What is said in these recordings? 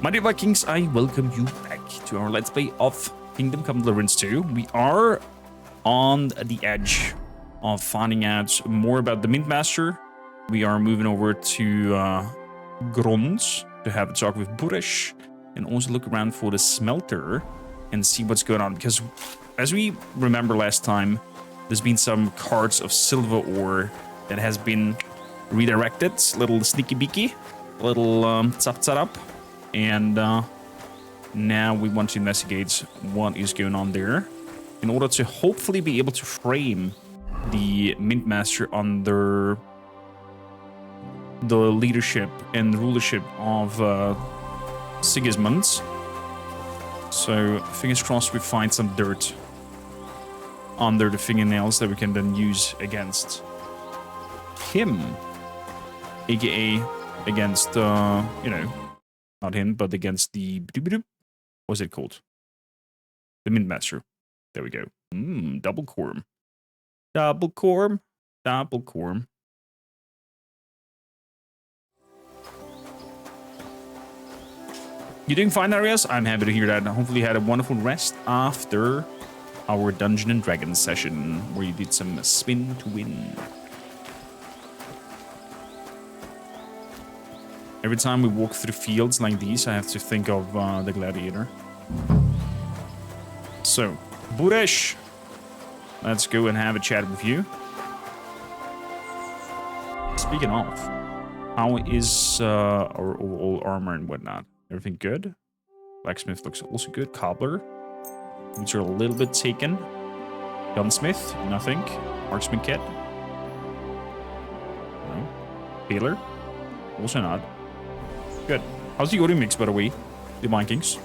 My dear Vikings, I welcome you back to our Let's Play of Kingdom Come Deliverance 2. We are on the edge of finding out more about the Mint Master. We are moving over to Grons to have a talk with Burish and also look around for the smelter and see what's going on. Because as we remember last time, there's been some carts of silver ore that has been redirected. Little sneaky beaky, little up. And now we want to investigate what is going on there in order to hopefully be able to frame the Mint Master under the leadership and rulership of Sigismund. So fingers crossed we find some dirt under the fingernails that we can then use against him, aka against not him, but against the... What's it called? The Mint Master. There we go. Double Corm. Double Corm. Double Corm. You doing fine, Arias? I'm happy to hear that. Hopefully you had a wonderful rest after our Dungeon and Dragons session, where you did some spin to win. Every time we walk through fields like these, I have to think of the gladiator. So, Burish, let's go and have a chat with you. Speaking of, how is our overall armor and whatnot? Everything good? Blacksmith looks also good. Cobbler, boots are a little bit taken. Gunsmith, nothing. Marksman kit, no. Healer, also not. Good. How's the audio mix, by the way? The Vikings.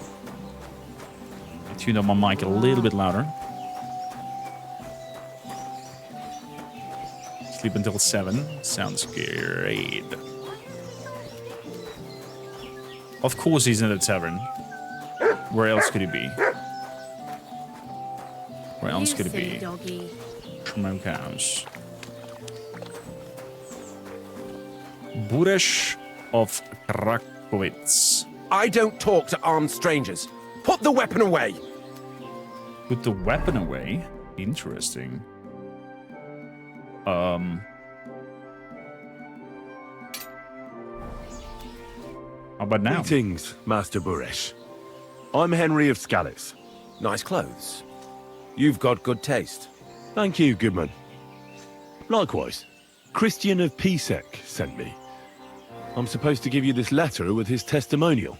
I tuned up my mic a little bit louder. Sleep until 7. Sounds great. Of course he's in the tavern. Where else could he be? Where else could he be? Smokehouse. Burish of Krak. I don't talk to armed strangers. Put the weapon away. Put the weapon away? Interesting. How about now? Greetings, Master Burish. I'm Henry of Scalitz. Nice clothes. You've got good taste. Thank you, Goodman. Likewise, Christian of Pisek sent me. I'm supposed to give you this letter with his testimonial.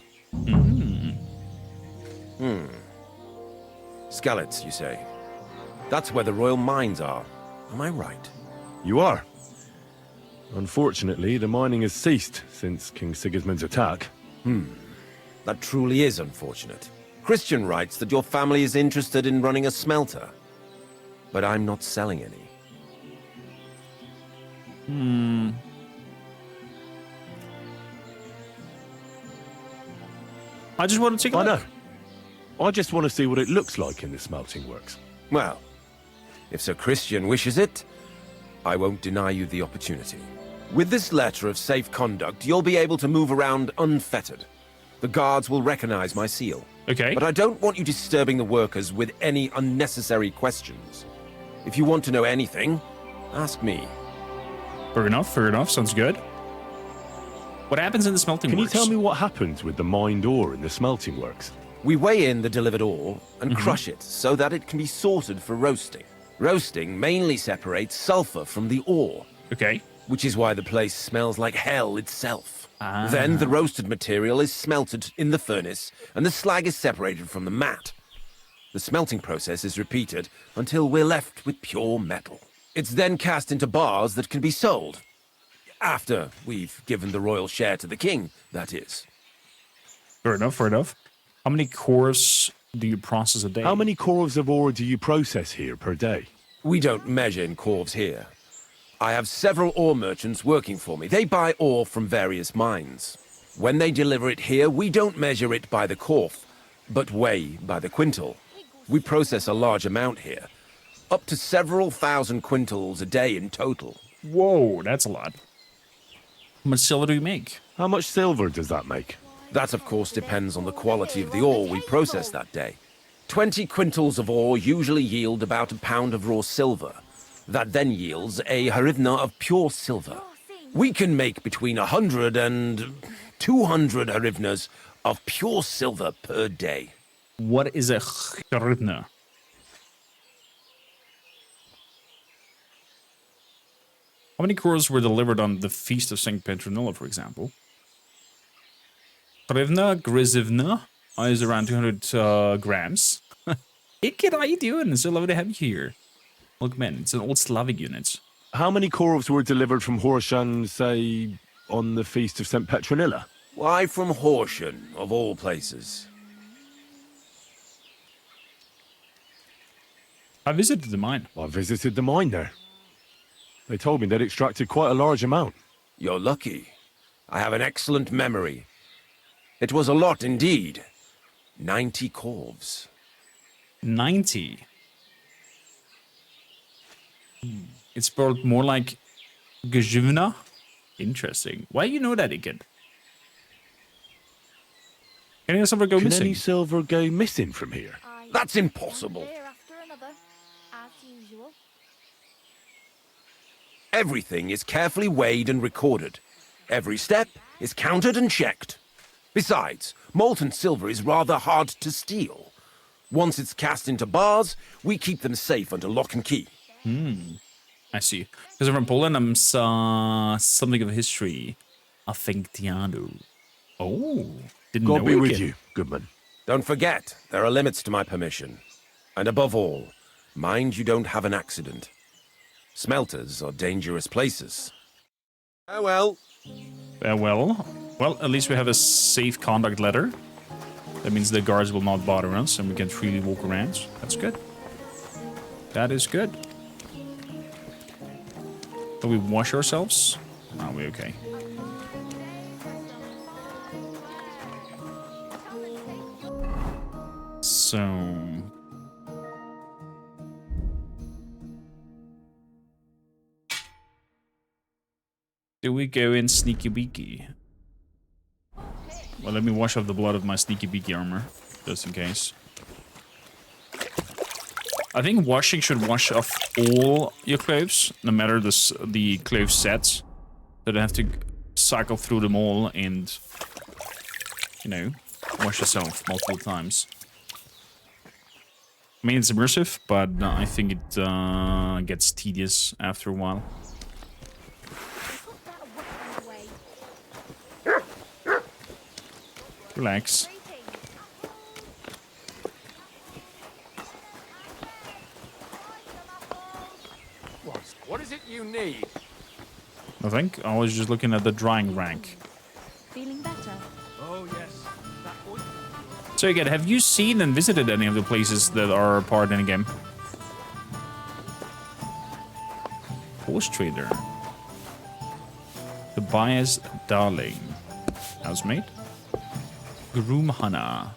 Scalitz, you say? That's where the royal mines are. Am I right? You are. Unfortunately, the mining has ceased since King Sigismund's attack. That truly is unfortunate. Christian writes that your family is interested in running a smelter. But I'm not selling any. I just want to take a look. I know. I just want to see what it looks like in the smelting works. Well, if Sir Christian wishes it, I won't deny you the opportunity. With this letter of safe conduct, you'll be able to move around unfettered. The guards will recognize my seal. Okay. But I don't want you disturbing the workers with any unnecessary questions. If you want to know anything, ask me. Fair enough. Sounds good. What happens in the smelting works? Can you tell me what happens with the mined ore in the smelting works? We weigh in the delivered ore and crush it so that it can be sorted for roasting. Roasting mainly separates sulfur from the ore. Okay. Which is why the place smells like hell itself. Then the roasted material is smelted in the furnace and the slag is separated from the matte. The smelting process is repeated until we're left with pure metal. It's then cast into bars that can be sold. After we've given the royal share to the king, that is. Fair enough. How many cores do you process a day? How many corves of ore do you process here per day? We don't measure in corves here. I have several ore merchants working for me. They buy ore from various mines. When they deliver it here, we don't measure it by the corf, but weigh by the quintal. We process a large amount here, up to several thousand quintals a day in total. Whoa, that's a lot. How much silver do you make? How much silver does that make? That, of course, depends on the quality of the ore we process that day. 20 quintals of ore usually yield about a pound of raw silver. That then yields a hryvnia of pure silver. We can make between 100 and 200 hryvnias of pure silver per day. What is a hryvnia? How many cores were delivered on the Feast of St. Petronilla, for example? Hryvnia, gryzivna is around 200 grams. Hey kid, how you doing? It's so lovely to have you here. Look, man, it's an old Slavic unit. How many corves were delivered from Horshan, say, on the Feast of St. Petronilla? Why from Horshan, of all places? I visited the mine. I visited the mine there. They told me they'd extracted quite a large amount. You're lucky. I have an excellent memory. It was a lot indeed. 90 corves. 90? It's spelled more like Gajivna. Interesting. Why do you know that, Iken? Can any silver go Can missing? any silver go missing from here? That's impossible. Everything is carefully weighed and recorded. Every step is counted and checked. Besides, molten silver is rather hard to steal. Once it's cast into bars, we keep them safe under lock and key. I see. Because I'm from Poland, I'm something of a history. I think Tiano. Oh, didn't know God be with Iken. you, Goodman. Don't forget, there are limits to my permission. And above all, mind you don't have an accident. Smelters are dangerous places. Farewell. Farewell. Well, at least we have a safe conduct letter. That means the guards will not bother us and we can freely walk around. That's good. That is good. Do we wash ourselves? Are we okay? So... do we go in sneaky beaky? Well, let me wash off the blood of my sneaky beaky armor, just in case. I think washing should wash off all your clothes, no matter the clothes sets. So you don't have to cycle through them all and, you know, wash yourself multiple times. I mean, it's immersive, but I think it gets tedious after a while. Relax. What is it you need? Nothing. I was just looking at the drying rack. Feeling better? Oh, yes. So again, have you seen and visited any of the places that are part in the game? Horse trader. Tobias Darling. Housemate. Groom Hannah.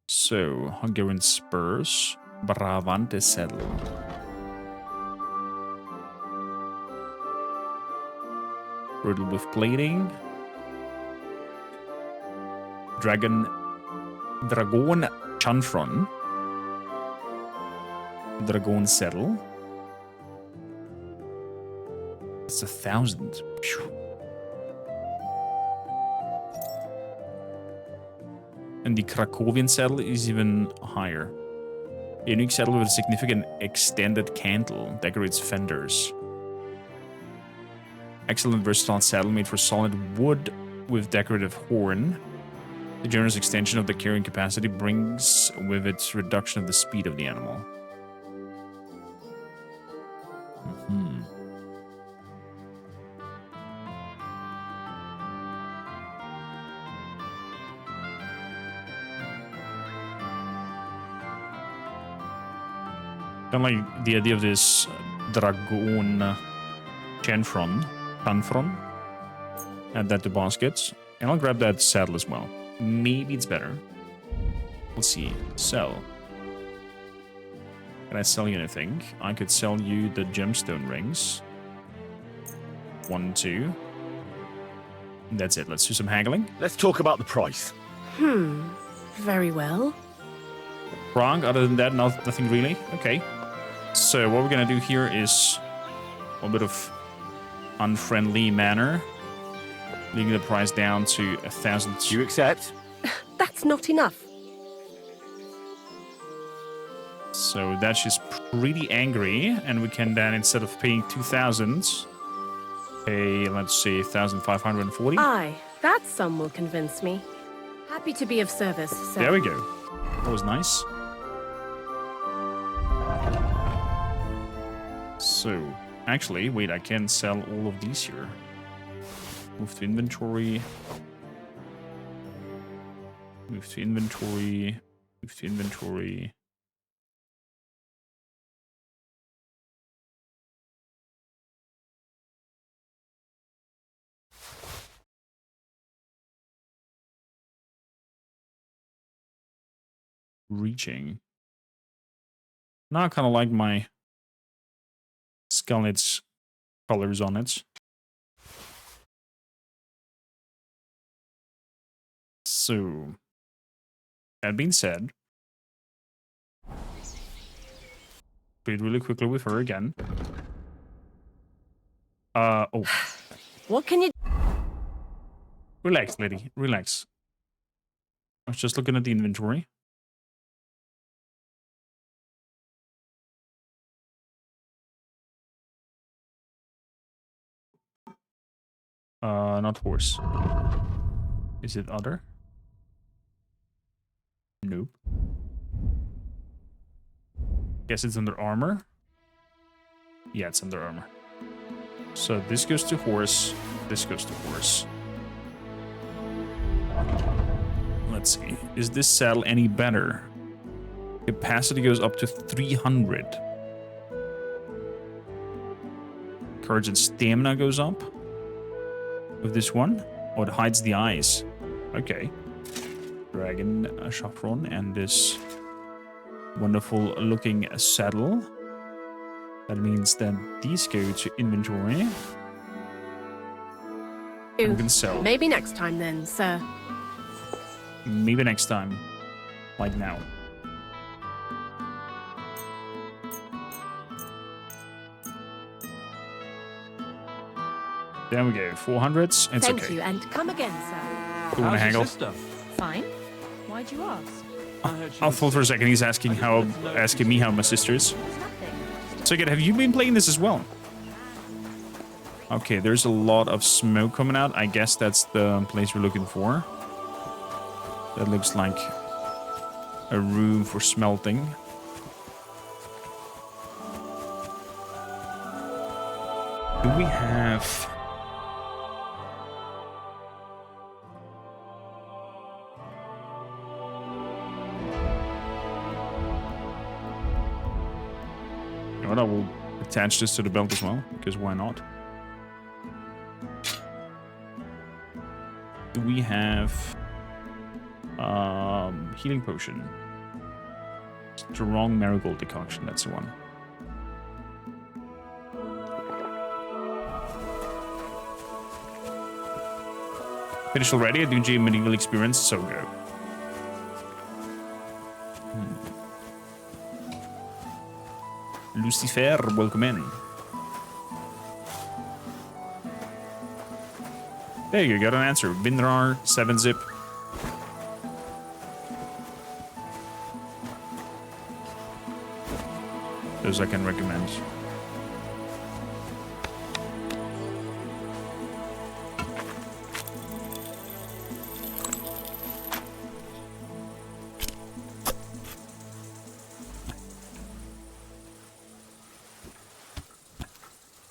So, Hungarian spurs. Bravante saddle. Girdle with plating. Dragon Chanfron. Dragon saddle. It's 1,000. Phew. And the Krakowian saddle is even higher. A unique saddle with a significant extended cantle decorates fenders. Excellent versatile saddle made for solid wood with decorative horn. The generous extension of the carrying capacity brings with it reduction of the speed of the animal. Kind of like the idea of this Dragon Chanfron. Add that to baskets. And I'll grab that saddle as well. Maybe it's better. We'll see. Sell. Can I sell you anything? I could sell you the gemstone rings. 1, 2. That's it. Let's do some haggling. Let's talk about the price. Very well. Wrong. Other than that, nothing really. Okay. So what we're gonna do here is a bit of unfriendly manner, leaving the price down to 1,000. Do you accept? That's not enough. So that's just pretty angry, and we can then, instead of paying 2,000, pay, let's say, 1,540. Aye, that sum will convince me. Happy to be of service, sir. There we go. That was nice. So, actually, wait, I can sell all of these here. Move to inventory. Move to inventory. Move to inventory. Reaching. Now I kind of like my skullets colors on it. So, that being said, trade really quickly with her again. Oh. What can you... Relax, lady. Relax. I was just looking at the inventory. Not horse. Is it other? Nope. Guess it's under armor. Yeah, it's under armor. So this goes to horse. This goes to horse. Let's see. Is this saddle any better? Capacity goes up to 300. Courage and stamina goes up. With this one? Oh, it hides the eyes. Okay. Dragon Chevron and this wonderful looking saddle. That means that these go to inventory. We can sell. Maybe next time then, sir. Maybe next time. Like now. There we go. 400s. It's Thank okay. you, and come again, sir. Cool, How's haggle. your sister? Fine. Why'd you ask? I thought for a second he's asking me how my sister is. Nothing. So again, have you been playing this as well? Okay, there's a lot of smoke coming out. I guess that's the place we're looking for. That looks like a room for smelting. Do we have... You know what, I will attach this to the belt as well, because why not? Do we have healing potion? Strong marigold decoction, that's the one. Finished already. I do enjoy medieval experience, so go. Lucifer, welcome in. There you go, got an answer. Vindrar, 7-zip. Those I can recommend.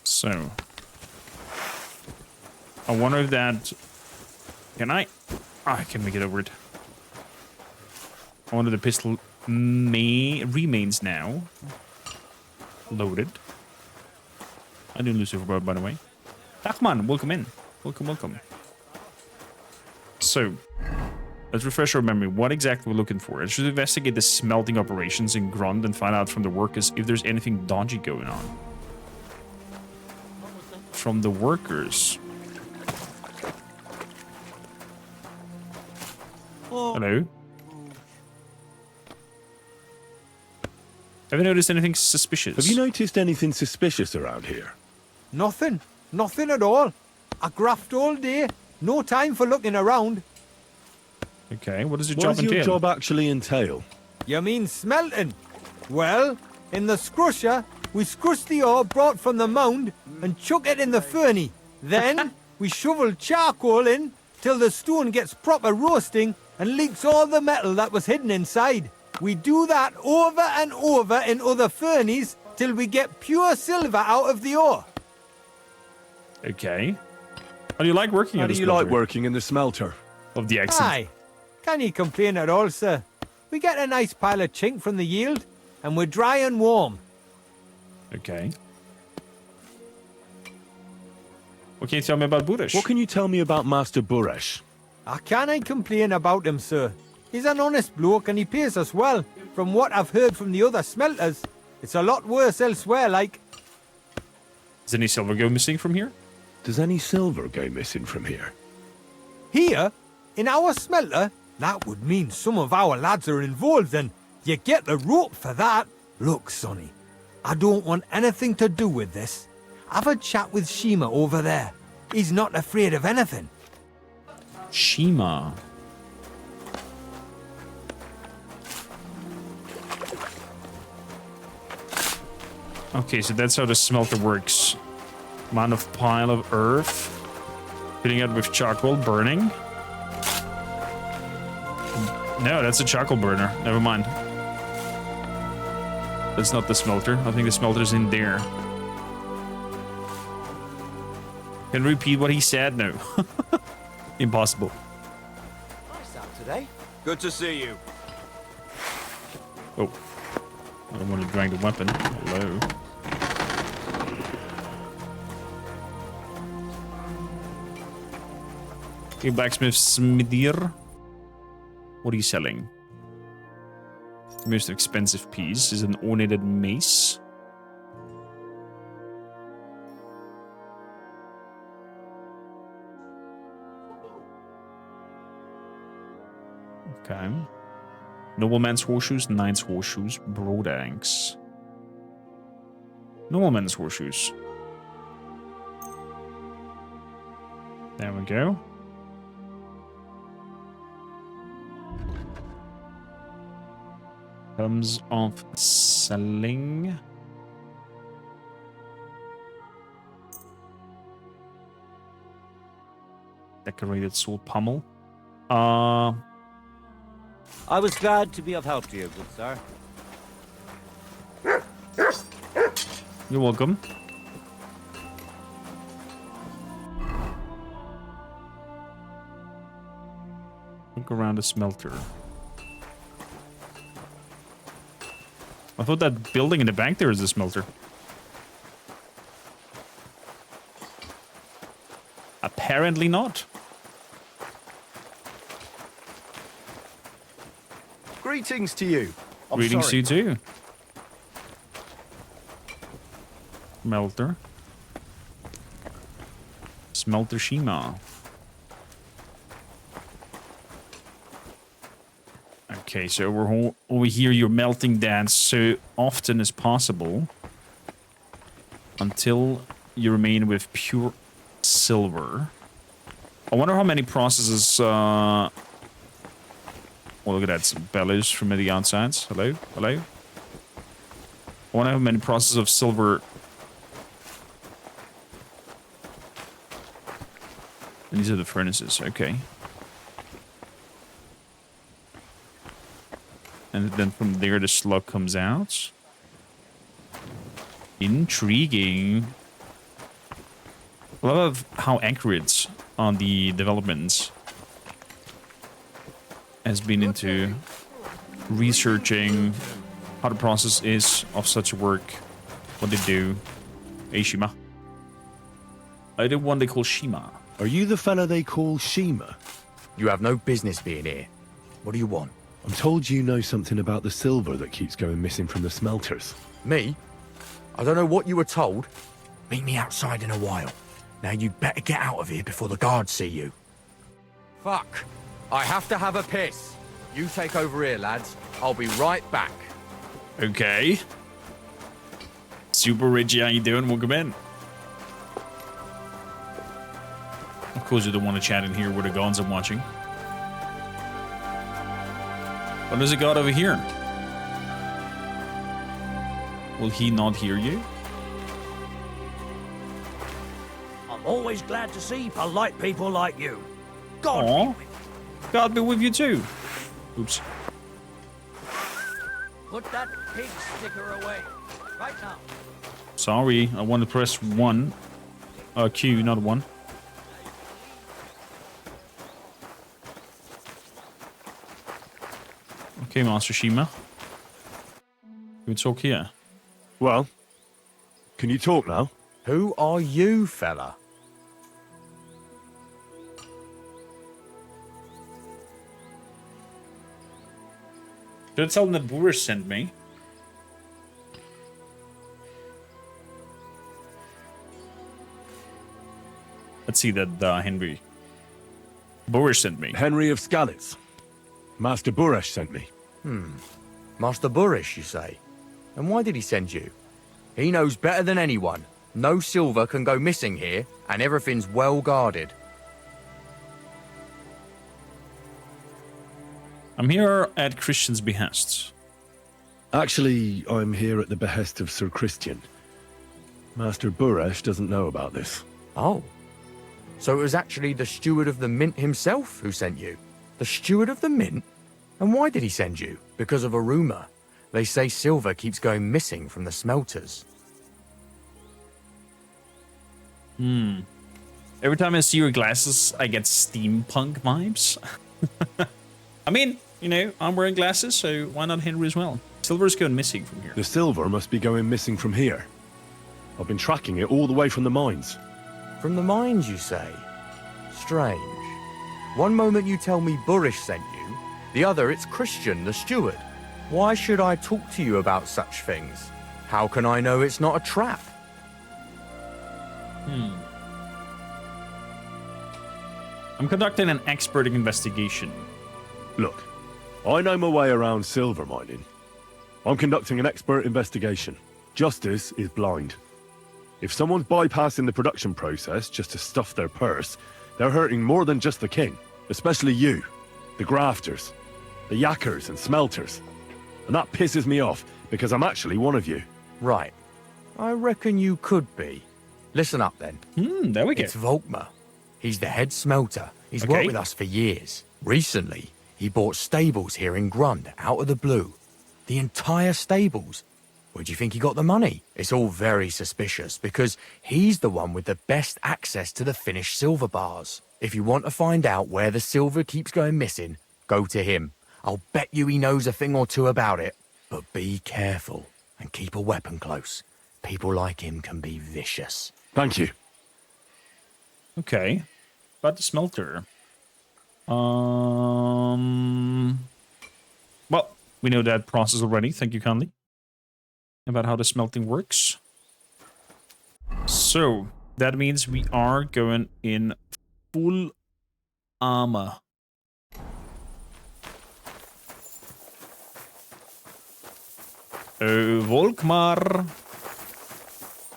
So, I wonder if that... Can I? I can make it over it. I wonder the pistol remains now loaded. I didn't lose Lucifer, by the way. Dachman, welcome in. Welcome, welcome. So, let's refresh our memory. What exactly we're looking for? I should investigate the smelting operations in Grund and find out from the workers if there's anything dodgy going on. From the workers. Hello. Have you noticed anything suspicious? Have you noticed anything suspicious around here? Nothing. Nothing at all. I graft all day. No time for looking around. Okay, what does your What job does your entail? job actually entail? You mean smelting? Well, in the scrusher, we scrush the ore brought from the mound and chuck it in the furnace. Then, we shovel charcoal in till the stone gets proper roasting and leaks all the metal that was hidden inside. We do that over and over in other furnaces till we get pure silver out of the ore. Okay. How do you like working How at do the you like smelter? working in the smelter? Of the accent. Aye. Can you complain at all, sir? We get a nice pile of chink from the yield, and we're dry and warm. Okay. What can you tell me about Buresh? What can you tell me about Master Buresh? I can't complain about him, sir. He's an honest bloke and he pays us well. From what I've heard from the other smelters, it's a lot worse elsewhere, like. Does any silver go missing from here? Does any silver go missing from here? Here, in our smelter, that would mean some of our lads are involved and you get the rope for that. Look, Sonny, I don't want anything to do with this. Have a chat with Shima over there. He's not afraid of anything. Shima. Okay, so that's how the smelter works. Amount of pile of earth. Filling it with charcoal, burning. No, that's a charcoal burner. Never mind. That's not the smelter. I think the smelter's in there. Can repeat what he said? No. Impossible. Nice out today. Good to see you. Oh. I don't want to drag the weapon. Hello. Okay, blacksmith Smidir. What are you selling? The most expensive piece is an ornated mace. Okay. Nobleman's horseshoes, knight's horseshoes, broad axe. Nobleman's horseshoes. There we go. Terms of selling. Decorated sword pommel. I was glad to be of help to you, good sir. You're welcome. Look around the smelter. I thought that building in the back there is a smelter. Apparently not. Greetings to you. Greetings to you too. Smelter. Smelter Shima. Okay, so we're over here. You're melting that so often as possible until you remain with pure silver. I wonder how many processes. Oh, look at that! Some bellows from the outside. Hello, hello. I wonder how many processes of silver. And these are the furnaces. Okay. And then from there, the slug comes out. Intriguing. I love how accurate on the development has been into researching how the process is of such work, what they do. Hey, Shima. I the one they call Shima. Are you the fella they call Shima? You have no business being here. What do you want? I'm told you know something about the silver that keeps going missing from the smelters. Me? I don't know what you were told. Meet me outside in a while. Now you'd better get out of here before the guards see you. Fuck. I have to have a piss. You take over here, lads. I'll be right back. Okay. Super Richie, how you doing? Welcome in. Of course, you don't want to chat in here with the guns I'm watching. What does it got over here? Will he not hear you? I'm always glad to see polite people like you. God Aw. be with you. God be with you too. Oops. Put that pig sticker away. Right now. Sorry, I want to press 1. Q, not 1. Okay, Master Shima. We talk here. Well, can you talk now? Who are you, fella? Should I tell them that Boris sent me? Let's see that Henry. Boris sent me. Henry of Skalitz. Master Buresh sent me. Master Burish, you say? And why did he send you? He knows better than anyone. No silver can go missing here, and everything's well guarded. I'm here at Christian's behest. Actually, I'm here at the behest of Sir Christian. Master Buresh doesn't know about this. Oh. So it was actually the steward of the mint himself who sent you? The steward of the mint? And why did he send you? Because of a rumor. They say silver keeps going missing from the smelters. Every time I see your glasses, I get steampunk vibes. I mean, you know, I'm wearing glasses, so why not Henry as well? Silver's going missing from here. The silver must be going missing from here. I've been tracking it all the way from the mines. From the mines, you say? Strange. One moment you tell me Burish sent you, the other it's Christian, the steward. Why should I talk to you about such things? How can I know it's not a trap? I'm conducting an expert investigation. Look, I know my way around silver mining. I'm conducting an expert investigation. Justice is blind. If someone's bypassing the production process just to stuff their purse, they're hurting more than just the king. Especially you, the grafters, the yackers and smelters. And that pisses me off, because I'm actually one of you. Right. I reckon you could be. Listen up then. There we go. It's Volkmar. He's the head smelter. He's Okay. worked with us for years. Recently, he bought stables here in Grund out of the blue. The entire stables. Where do you think he got the money? It's all very suspicious because he's the one with the best access to the finished silver bars. If you want to find out where the silver keeps going missing, go to him. I'll bet you he knows a thing or two about it. But be careful and keep a weapon close. People like him can be vicious. Thank you. Okay. About the smelter. Well, we know that process already. Thank you kindly. About how the smelting works. So, that means we are going in full armor. Oh, Volkmar.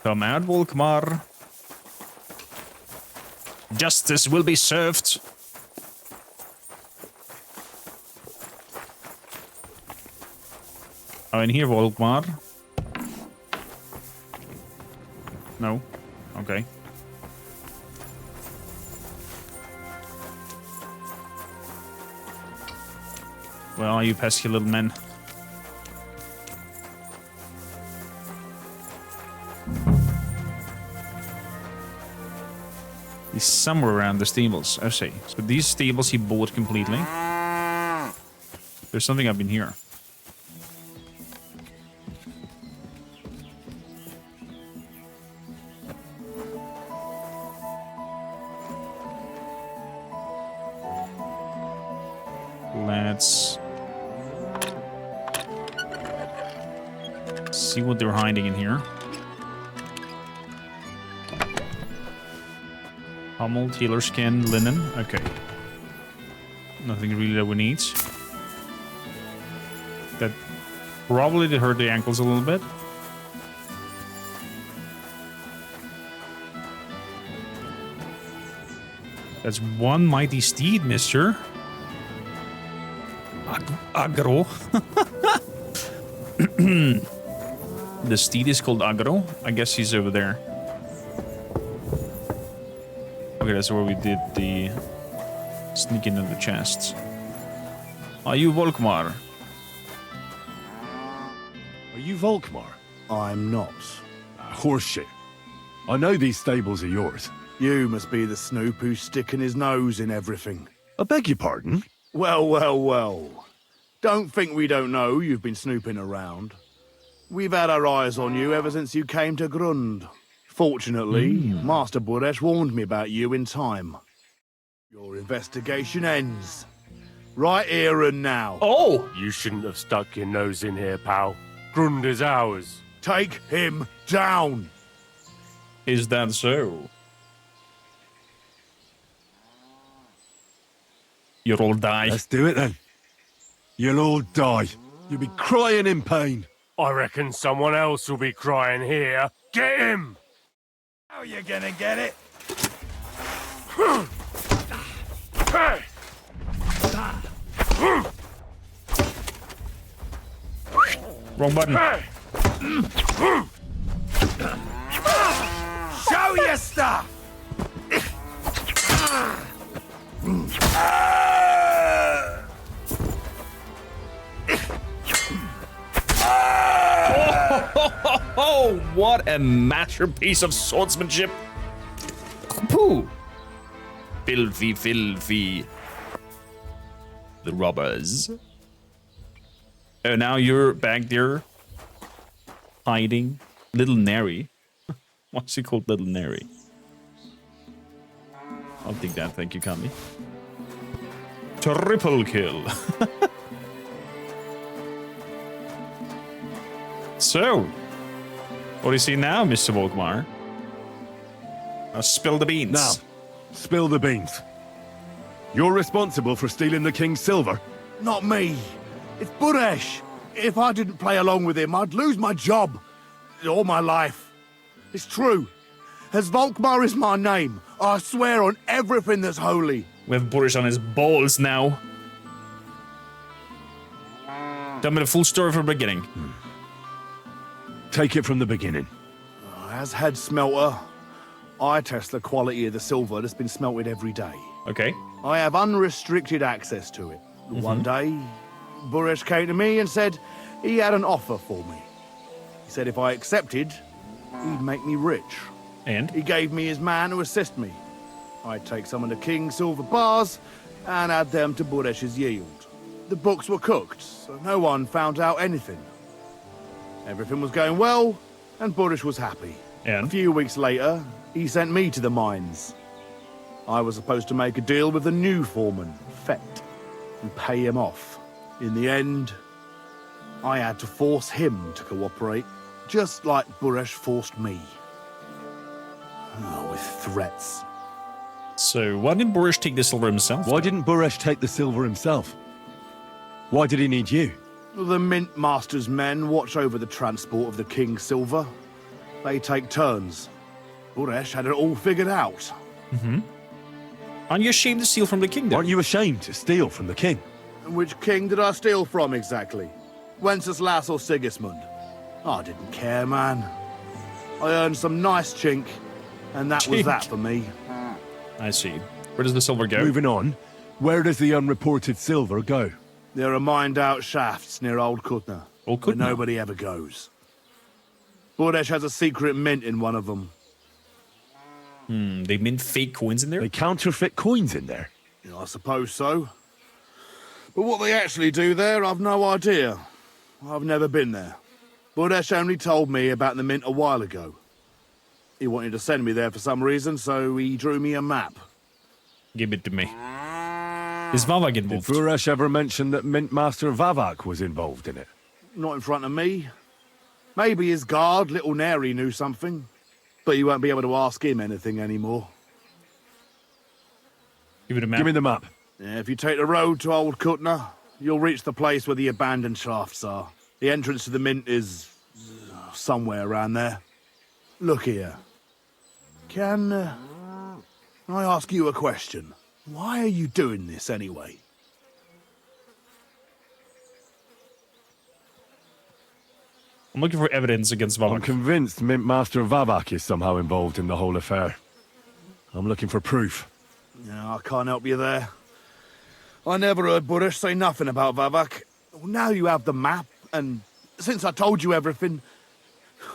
Come out, Volkmar. Justice will be served. Oh, in here, Volkmar. No. Okay. Well, you pesky little men. He's somewhere around the stables. I see. So these stables he bought completely. There's something up in here. Let's see what they're hiding in here. Hummel, tailor skin, linen. Okay. Nothing really that we need. That probably did hurt the ankles a little bit. That's one mighty steed, mister. Agro. The steed is called Agro. I guess he's over there. Okay, that's where we did the sneak into the chests. Are you Volkmar? Are you Volkmar? I'm not. Horseshit. I know these stables are yours. You must be the snoop who's sticking his nose in everything. I beg your pardon? Well, well, well. Don't think we don't know you've been snooping around. We've had our eyes on you ever since you came to Grund. Fortunately, Master Buresh warned me about you in time. Your investigation ends. Right here and now. Oh! You shouldn't have stuck your nose in here, pal. Grund is ours. Take him down. Is that so? You'll all die. Let's do it then. You'll all die. You'll be crying in pain. I reckon someone else will be crying here. Get him! How are you gonna get it? Wrong button. Show your stuff! Oh, what a masterpiece of swordsmanship. Pooh. Filthy, filthy. The robbers. Oh, now you're back there hiding. Little Nary. What's he called, Little Nary? I'll take that, thank you, Kami. Triple kill. So, what do you see now, Mr. Volkmar? Spill the beans. Now, spill the beans. You're responsible for stealing the king's silver. Not me. It's Buresh. If I didn't play along with him, I'd lose my job. All my life. It's true. As Volkmar is my name, I swear on everything that's holy. We have Boris on his balls now. Tell me the full story from the beginning. Take it from the beginning. As head smelter, I test the quality of the silver that's been smelted every day. Okay. I have unrestricted access to it. One day, Buresh came to me and said he had an offer for me. He said if I accepted, he'd make me rich. And? He gave me his man to assist me. I'd take some of the king's silver bars and add them to Buresh's yield. The books were cooked, so no one found out anything. Everything was going well, and Buresh was happy. And? A few weeks later, he sent me to the mines. I was supposed to make a deal with the new foreman, Fett, and pay him off. In the end, I had to force him to cooperate, just like Buresh forced me. Oh, with threats. So, why didn't Boris take the silver himself? Why didn't Buresh take the silver himself? Why did he need you? The Mint Master's men watch over the transport of the king's silver. They take turns. Buresh had it all figured out. Aren't you ashamed to steal from the kingdom? Aren't you ashamed to steal from the king? Which king did I steal from exactly? Wenceslas or Sigismund? I didn't care, man. I earned some nice chink, and that was that for me. I see. Where does the silver go? Moving on, where does the unreported silver go? There are mined-out shafts near Old Kutná, Old where Kutná? nobody ever goes. Buresh has a secret mint in one of them. They mint fake coins in there? They counterfeit coins in there. Yeah, I suppose so. But what they actually do there, I've no idea. I've never been there. Buresh only told me about the mint a while ago. He wanted to send me there for some reason, so he drew me a map. Give it to me. Is Vavak Did involved? Buresh ever mention that Mint Master Vavak was involved in it? Not in front of me. Maybe his guard, Little Nary, knew something. But you won't be able to ask him anything anymore. Give it a map. Give me the map. Yeah, if you take the road to Old Kutná, you'll reach the place where the abandoned shafts are. The entrance to the mint is somewhere around there. Look here. Can I ask you a question? Why are you doing this anyway? I'm looking for evidence against I'm Vavak. convinced Mint Master Vavak is somehow involved in the whole affair. I'm looking for proof. Yeah, I can't help you there. I never heard Burrish say nothing about Vavak. Well, now you have the map, and since I told you everything,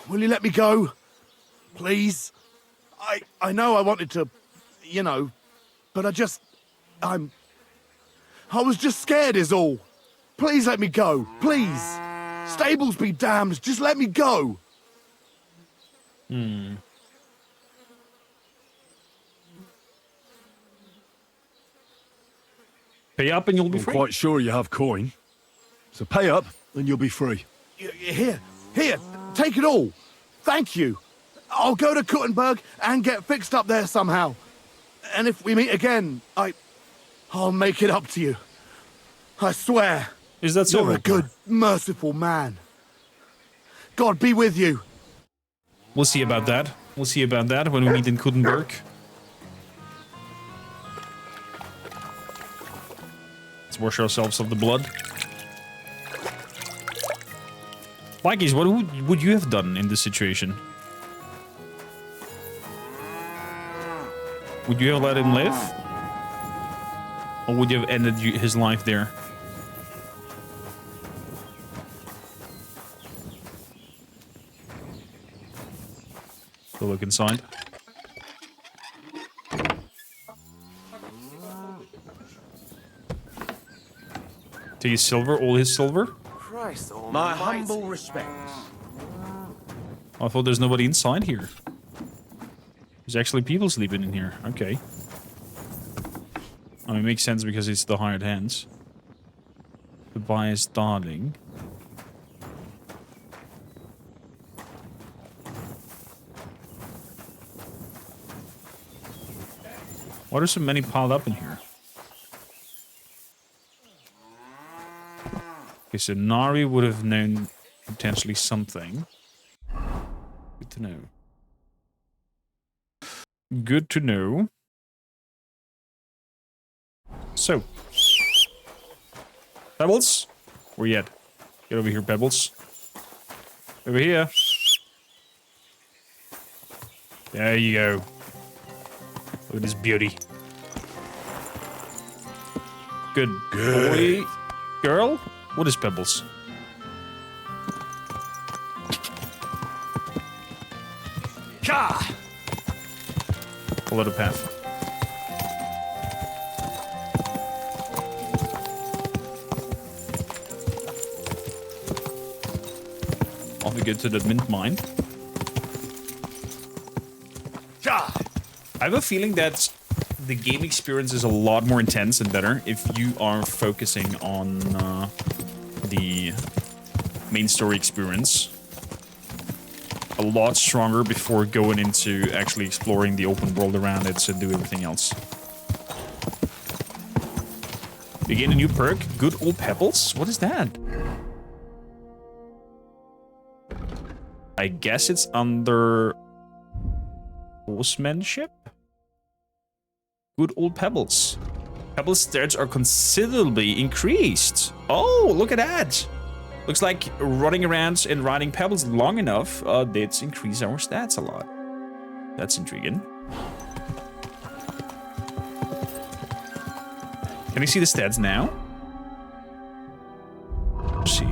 will you let me go? Please? I know I wanted to, you know, but I was just scared is all. Please let me go, please. Stables be damned, just let me go. Pay up and you'll be I'm free. quite sure you have coin. So pay up and you'll be free. Here, take it all. Thank you. I'll go to Kuttenberg and get fixed up there somehow. And if we meet again, I'll make it up to you. I swear. Is that so? You're a good, merciful man. God be with you. We'll see about that. We'll see about that when we meet in Kuttenberg. Let's wash ourselves of the blood. Vikings, what would you have done in this situation? Would you have let him live? Or would you have ended his life there? Go look inside. Take his silver, all his silver? Christ, my humble respects. I thought there's nobody inside here. There's actually people sleeping in here. Okay. I mean, it makes sense because it's the hired hands. Tobias Darling. Why are so many piled up in here? Okay, so Nari would have known potentially something. Good to know. Good to know. So. Pebbles? Where you at? Get over here, Pebbles. Over here. There you go. Look at this beauty. Good boy. Girl? What is Pebbles? Ka! Follow the path. Off we go to the mint mine. Ka! I have a feeling that the game experience is a lot more intense and better if you are focusing on the main story experience. A lot stronger before going into actually exploring the open world around it and do everything else. You gain a new perk, Good Old Pebbles? What is that? I guess it's under horsemanship? Good Old Pebbles. Pebbles' stats are considerably increased. Oh, look at that. Looks like running around and riding pebbles long enough did increase our stats a lot. That's intriguing. Can you see the stats now? Let's see.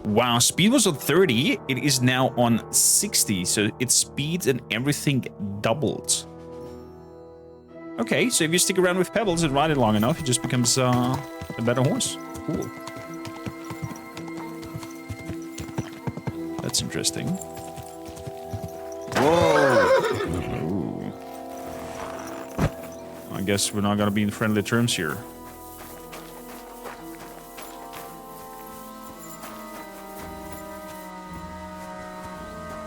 Wow, speed was on 30. It is now on 60. So its speed and everything doubled. Okay, so if you stick around with pebbles and ride it long enough, it just becomes a better horse. Cool. That's interesting. Whoa! I guess we're not gonna be in friendly terms here.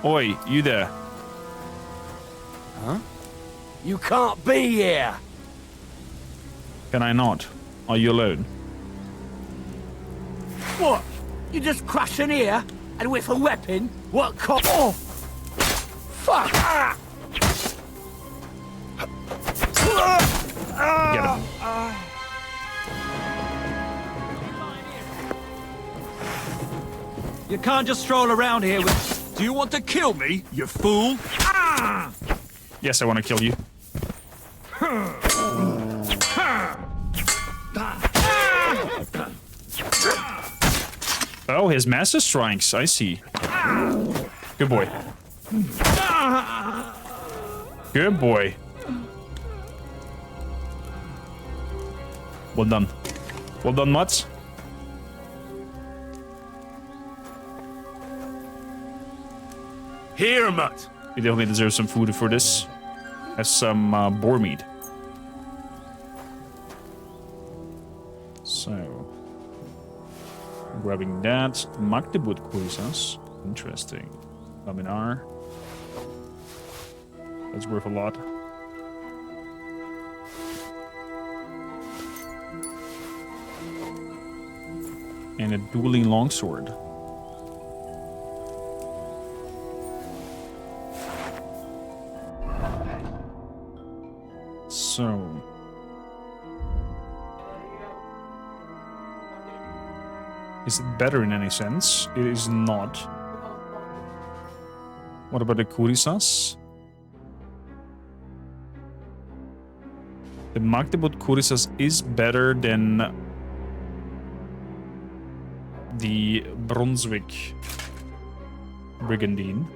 Oi, you there? Huh? You can't be here! Can I not? Are you alone? What? You just crash in here and with a weapon? What Oh! Fuck! Get him. You can't just stroll around here with... Do you want to kill me, you fool? Yes, I want to kill you. Oh, his master strikes. I see. Good boy. Good boy. Well done. Well done, Mutts. Here, Mutt. You definitely deserve some food for this. Has some boar meat. So, grabbing that. Magdeburg Kurisas. Interesting. Laminar. That's worth a lot. And a dueling longsword. So, is it better in any sense? It is not. What about the Kurisas? The Magdeburg Kurisas is better than the Brunswick Brigandine.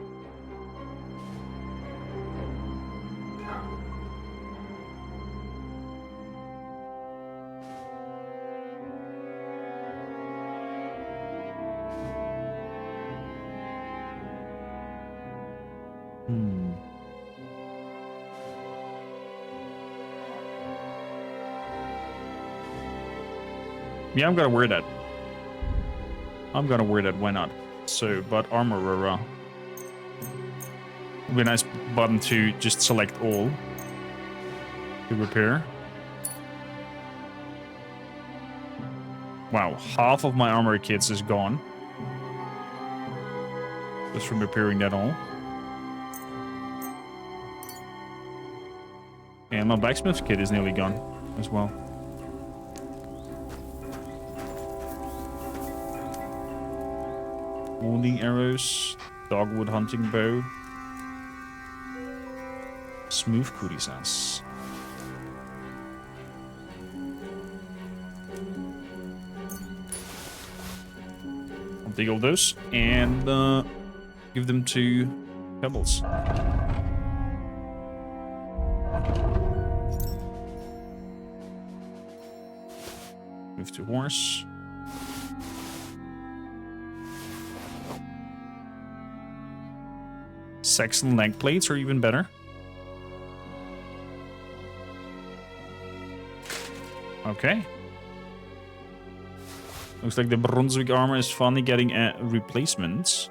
Yeah, I'm gonna wear that. I'm gonna wear that, why not? So, but armorer. Would be a nice button to just select all. To repair. Wow, half of my armor kits is gone. Just from repairing that all. And my blacksmith kit is nearly gone as well. Wounding arrows, dogwood hunting bow, smooth kurisas. I'll take all those and give them to Pebbles. Move to horse. Saxon leg plates are even better. Okay. Looks like the Brunswick armor is finally getting a replacement.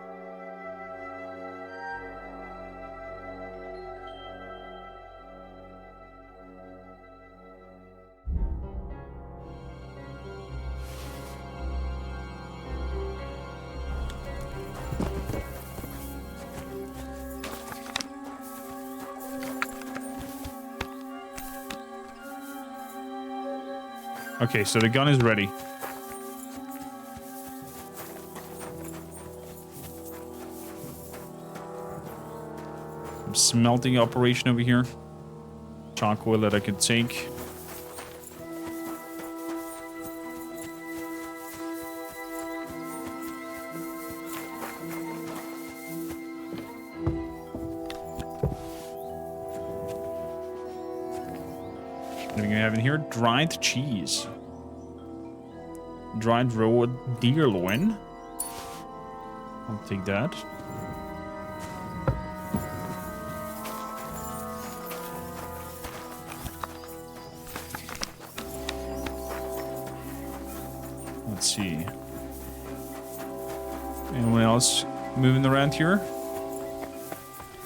Okay, so the gun is ready. Some smelting operation over here. Charcoal that I could take. What do we have in here? Dried cheese. Dried raw deer loin. I'll take that. Let's see. Anyone else moving around here?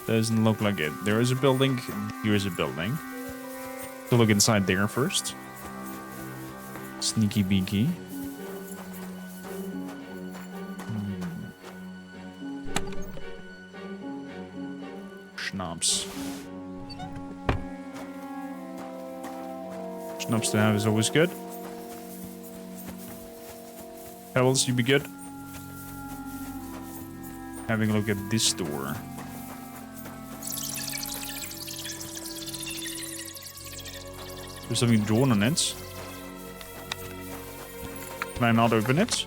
Doesn't look like it. There is a building. Here is a building. To look inside there first. Sneaky beaky. Schnapps. Schnapps to have is always good. Pebbles, you be good. Having a look at this door. There's something drawn on it. Can I not open it?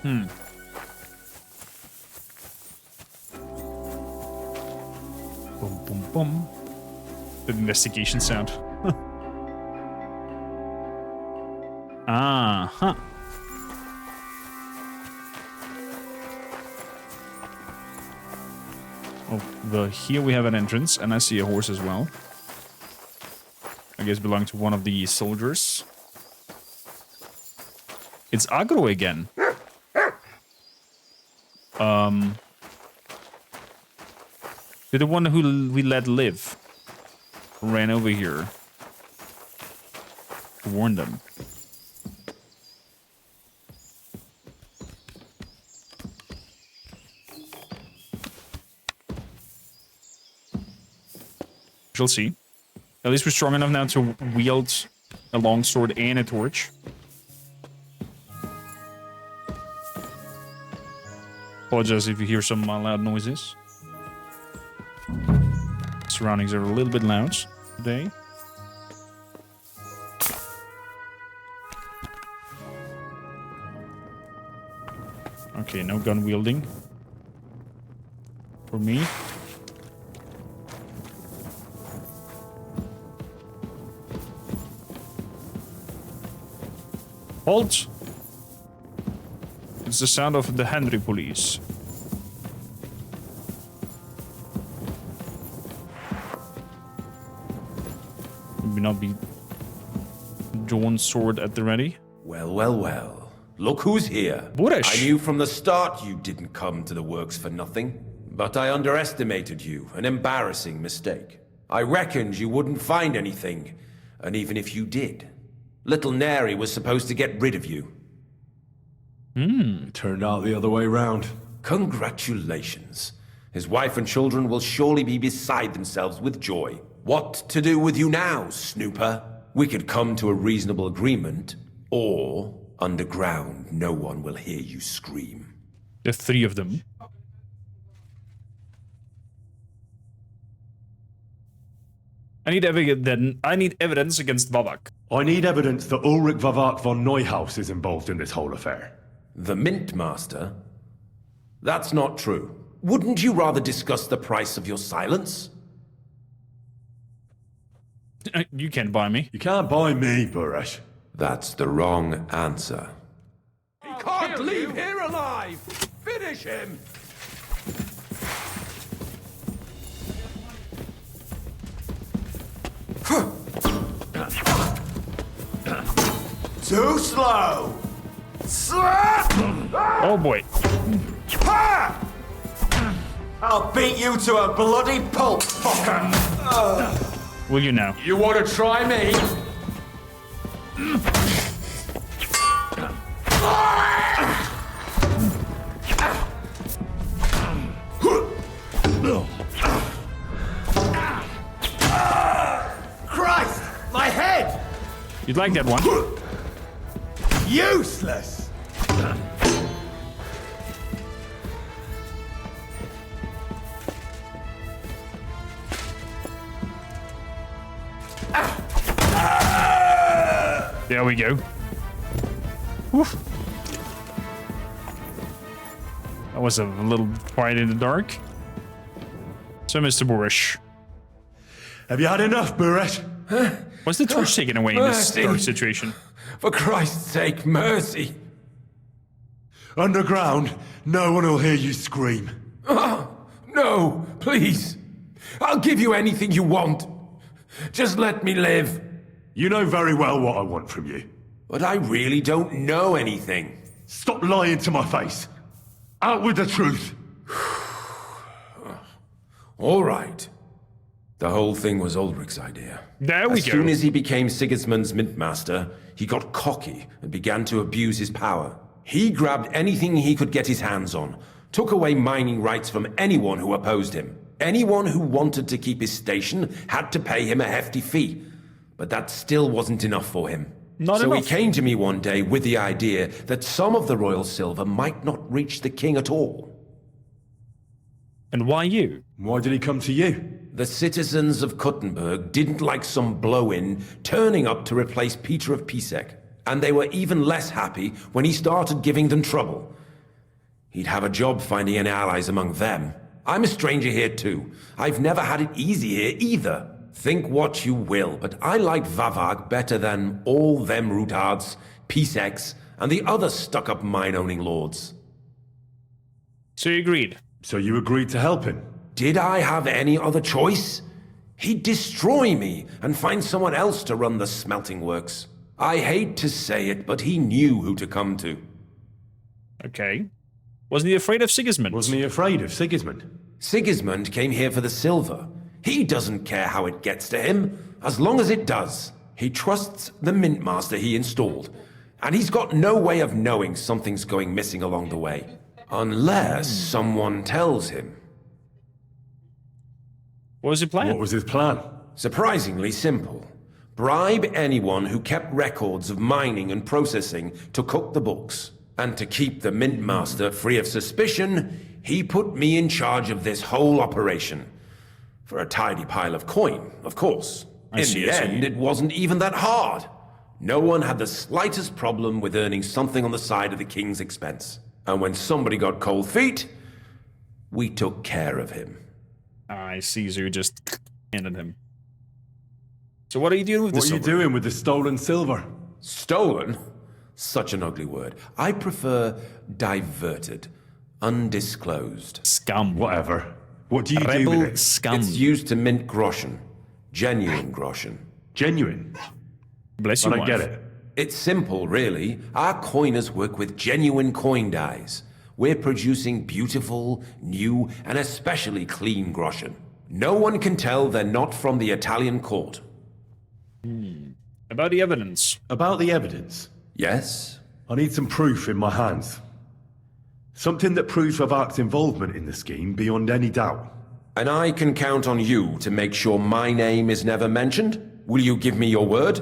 Boom, boom, boom. The investigation sound. Huh. Oh, here we have an entrance, and I see a horse as well. I guess belonging to one of the soldiers. It's Agro again. They're the one who we let live. Ran over here. To warn them. Shall see. At least we're strong enough now to wield a longsword and a torch. Apologize if you hear some loud noises. Surroundings are a little bit loud today. Okay, no gun wielding. For me. Halt! It's the sound of the Henry police. Maybe not be drawn sword at the ready. Well, well, well. Look who's here. Boresh. I knew from the start you didn't come to the works for nothing. But I underestimated you. An embarrassing mistake. I reckoned you wouldn't find anything. And even if you did, little Neri was supposed to get rid of you. It turned out the other way round. Congratulations. His wife and children will surely be beside themselves with joy. What to do with you now, snooper? We could come to a reasonable agreement, or underground, no one will hear you scream. The three of them. I need evidence against Vavak. I need evidence that Ulrich Vavak von Neuhaus is involved in this whole affair. The Mint Master? That's not true. Wouldn't you rather discuss the price of your silence? You can't buy me. You can't buy me, Boresh. That's the wrong answer. He can't leave here alive! Finish him! Too slow! Oh boy. I'll beat you to a bloody pulp, fucker! Will you now? You want to try me? Christ! My head! You'd like that one? Useless! There we go. Woof. That was a little quiet in the dark. So, Mr. Boresh. Have you had enough, Boresh? Was the torch taken away in this dark situation? For Christ's sake, mercy! Underground, no one will hear you scream. No, please. I'll give you anything you want. Just let me live. You know very well what I want from you. But I really don't know anything. Stop lying to my face. Out with the truth. All right. The whole thing was Ulrich's idea. There we As go. soon as he became Sigismund's mintmaster, he got cocky and began to abuse his power. He grabbed anything he could get his hands on, took away mining rights from anyone who opposed him. Anyone who wanted to keep his station had to pay him a hefty fee. But that still wasn't enough for him. Not so enough. he came to me one day with the idea that some of the royal silver might not reach the king at all. And why you? Why did he come to you? The citizens of Kuttenberg didn't like some blow-in turning up to replace Peter of Pisek, and they were even less happy when he started giving them trouble. He'd have a job finding any allies among them. I'm a stranger here too. I've never had it easy here either. Think what you will, but I like Vavag better than all them Rutards, Piseks, and the other stuck-up mine-owning lords. So you agreed? So you agreed to help him? Did I have any other choice? He'd destroy me and find someone else to run the smelting works. I hate to say it, but he knew who to come to. Okay. Wasn't he afraid of Sigismund? Wasn't he afraid of Sigismund? Sigismund came here for the silver. He doesn't care how it gets to him, as long as it does. He trusts the mintmaster he installed, and he's got no way of knowing something's going missing along the way. Unless someone tells him. What was his plan? What was his plan? Surprisingly simple. Bribe anyone who kept records of mining and processing to cook the books. And to keep the mintmaster free of suspicion, he put me in charge of this whole operation. For a tidy pile of coin, of course. In the end, it wasn't even that hard. No one had the slightest problem with earning something on the side of the king's expense. And when somebody got cold feet, we took care of him. I see, so you just handed him. So what are you doing with the silver? What are you doing with the stolen silver? Stolen? Such an ugly word. I prefer diverted, undisclosed. Scum. Whatever. What do you do Rebel with it? scum. It's used to mint groschen. Genuine groschen. Genuine? Bless you, I don't get it. It's simple, really. Our coiners work with genuine coin dyes. We're producing beautiful, new, and especially clean groschen. No one can tell they're not from the Italian court. About the evidence. About the evidence? Yes? I need some proof in my hands. Something that proves Vavak's involvement in the scheme beyond any doubt. And I can count on you to make sure my name is never mentioned? Will you give me your word?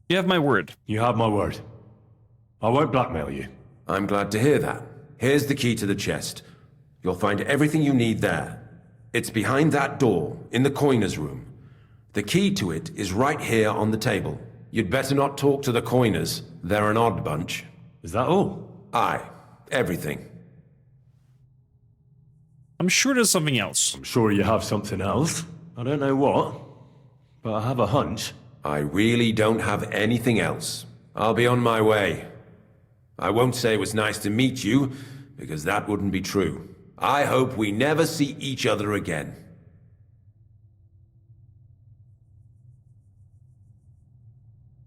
You have my word. You have my word. I won't blackmail you. I'm glad to hear that. Here's the key to the chest. You'll find everything you need there. It's behind that door, in the coiner's room. The key to it is right here on the table. You'd better not talk to the coiners. They're an odd bunch. Is that all? Aye. Everything. I'm sure there's something else. I'm sure you have something else. I don't know what, but I have a hunch. I really don't have anything else. I'll be on my way. I won't say it was nice to meet you, because that wouldn't be true. I hope we never see each other again.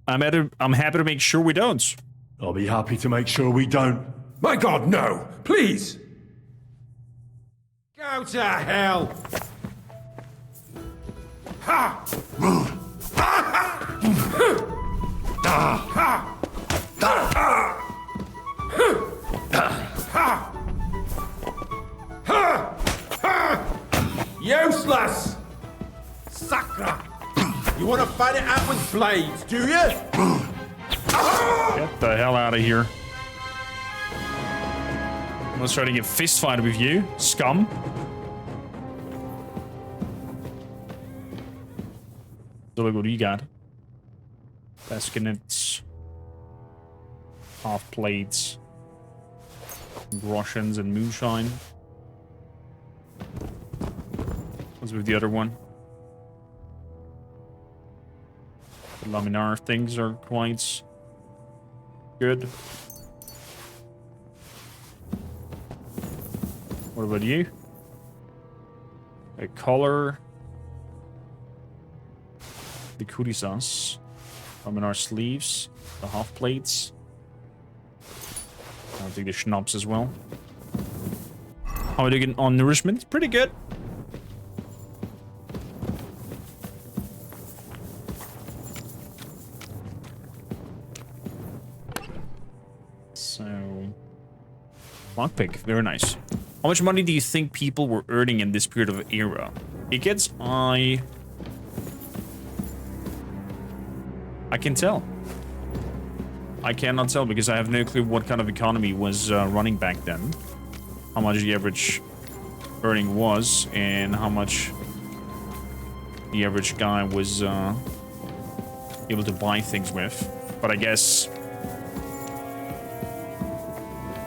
I'm happy to make sure we don't. I'll be happy to make sure we don't. My God, no! Please! Go to hell! Ha! Rude. Useless! Sacra! You want to fight it out with blades, do you? Get the hell out of here. I'm not starting a fist fight with you, scum. So look, what do you got? Baskinets. Half plates. Groshens and moonshine. What's with the other one? The laminar things are quite good. What about you? A collar. The kurisas. Come in our sleeves. The half plates. I'll take the schnapps as well. How are we doing on nourishment? Pretty good. So, lockpick, very nice. How much money do you think people were earning in this period of era? It gets I can tell. I cannot tell because I have no clue what kind of economy was running back then. How much the average earning was and how much the average guy was able to buy things with. But I guess,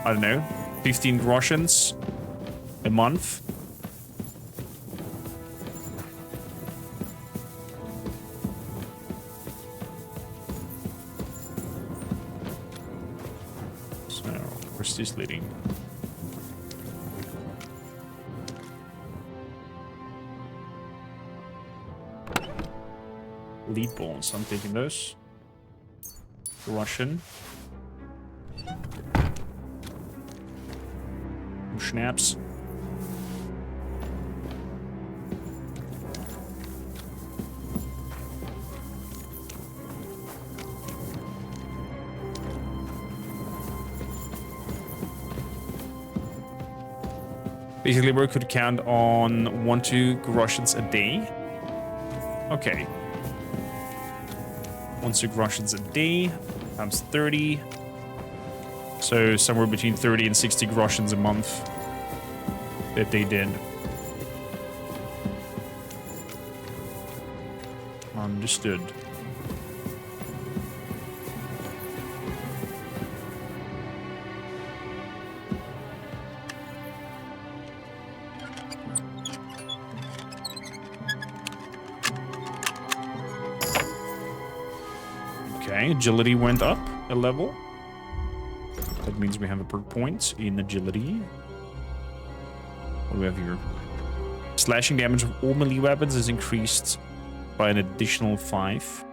I don't know, 15 groshens a month. So, where's this leading? Lead balls, I'm taking those. Russian. Schnapps. Basically, we could count on 1-2 groshens a day. Okay. 1-2 groshens a day times 30. So somewhere between 30 and 60 groshens a month that they did. Understood. Okay, agility went up a level. That means we have a perk point in agility. What do we have here? Slashing damage of all melee weapons is increased by an additional 5.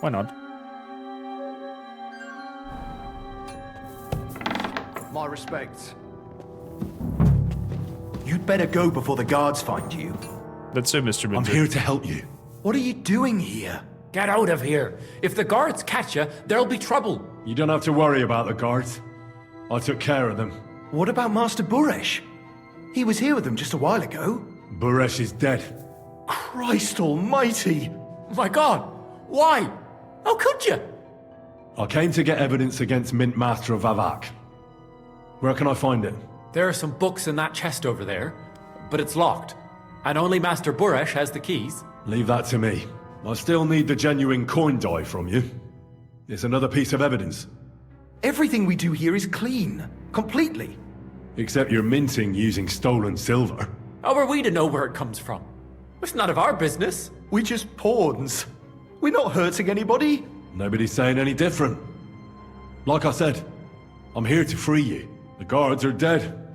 Why not? My respects. You'd better go before the guards find you. That's so, Mr. Minter. I'm here to help you. What are you doing here? Get out of here. If the guards catch you, there'll be trouble. You don't have to worry about the guards. I took care of them. What about Master Buresh? He was here with them just a while ago. Buresh is dead. Christ almighty! My God, why? How could you? I came to get evidence against Mint Master of Vavak. Where can I find it? There are some books in that chest over there, but it's locked. And only Master Buresh has the keys. Leave that to me. I still need the genuine coin die from you. It's another piece of evidence. Everything we do here is clean. Completely. Except you're minting using stolen silver. How are we to know where it comes from? It's none of our business. We're just pawns. We're not hurting anybody. Nobody's saying any different. Like I said, I'm here to free you. The guards are dead.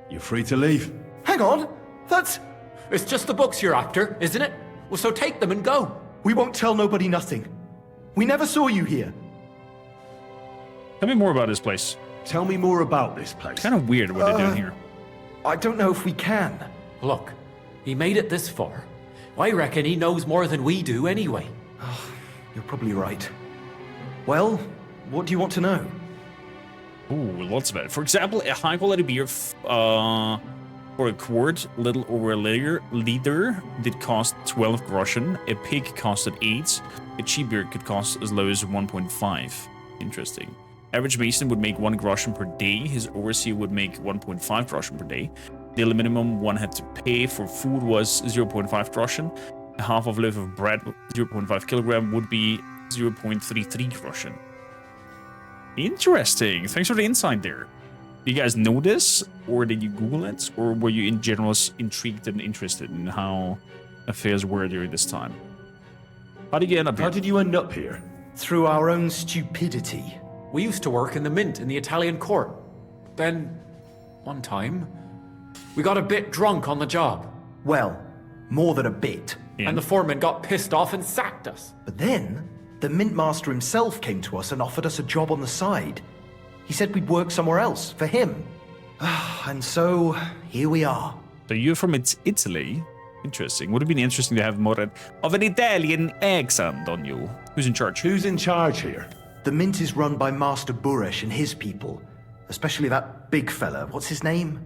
You're free to leave. Hang on. That's... It's just the books you're after, isn't it? Well, so take them and go. We won't tell nobody nothing. We never saw you here. Tell me more about this place. Tell me more about this place. Kind of weird what they're doing here. I don't know if we can. Look, he made it this far. I reckon he knows more than we do anyway. You're probably right. Well, what do you want to know? Ooh, lots of it. For example, a high-quality beer for a quart, little over a liter did cost 12 groschen. A pig costed 8. A cheap beer could cost as low as 1.5. Interesting. Average mason would make 1 groschen per day. His overseer would make 1.5 groschen per day. The minimum one had to pay for food was 0.5 groschen. A half of loaf of bread, 0.5 kilogram, would be 0.33 groschen. Interesting. Thanks for the insight there. Do you guys know this, or did you Google it, or were you in general intrigued and interested in how affairs were during this time? How did you end up here? How did you end up here? Through our own stupidity. We used to work in the mint in the Italian court. Then one time. We got a bit drunk on the job. Well, more than a bit. And the foreman got pissed off and sacked us. But then, the mint master himself came to us and offered us a job on the side. He said we'd work somewhere else, for him. And so, here we are. So you're from Italy? Interesting. Would have been interesting to have more of an Italian accent on you. Who's in charge? Who's in charge here? The mint is run by Master Buresh and his people. Especially that big fella. What's his name?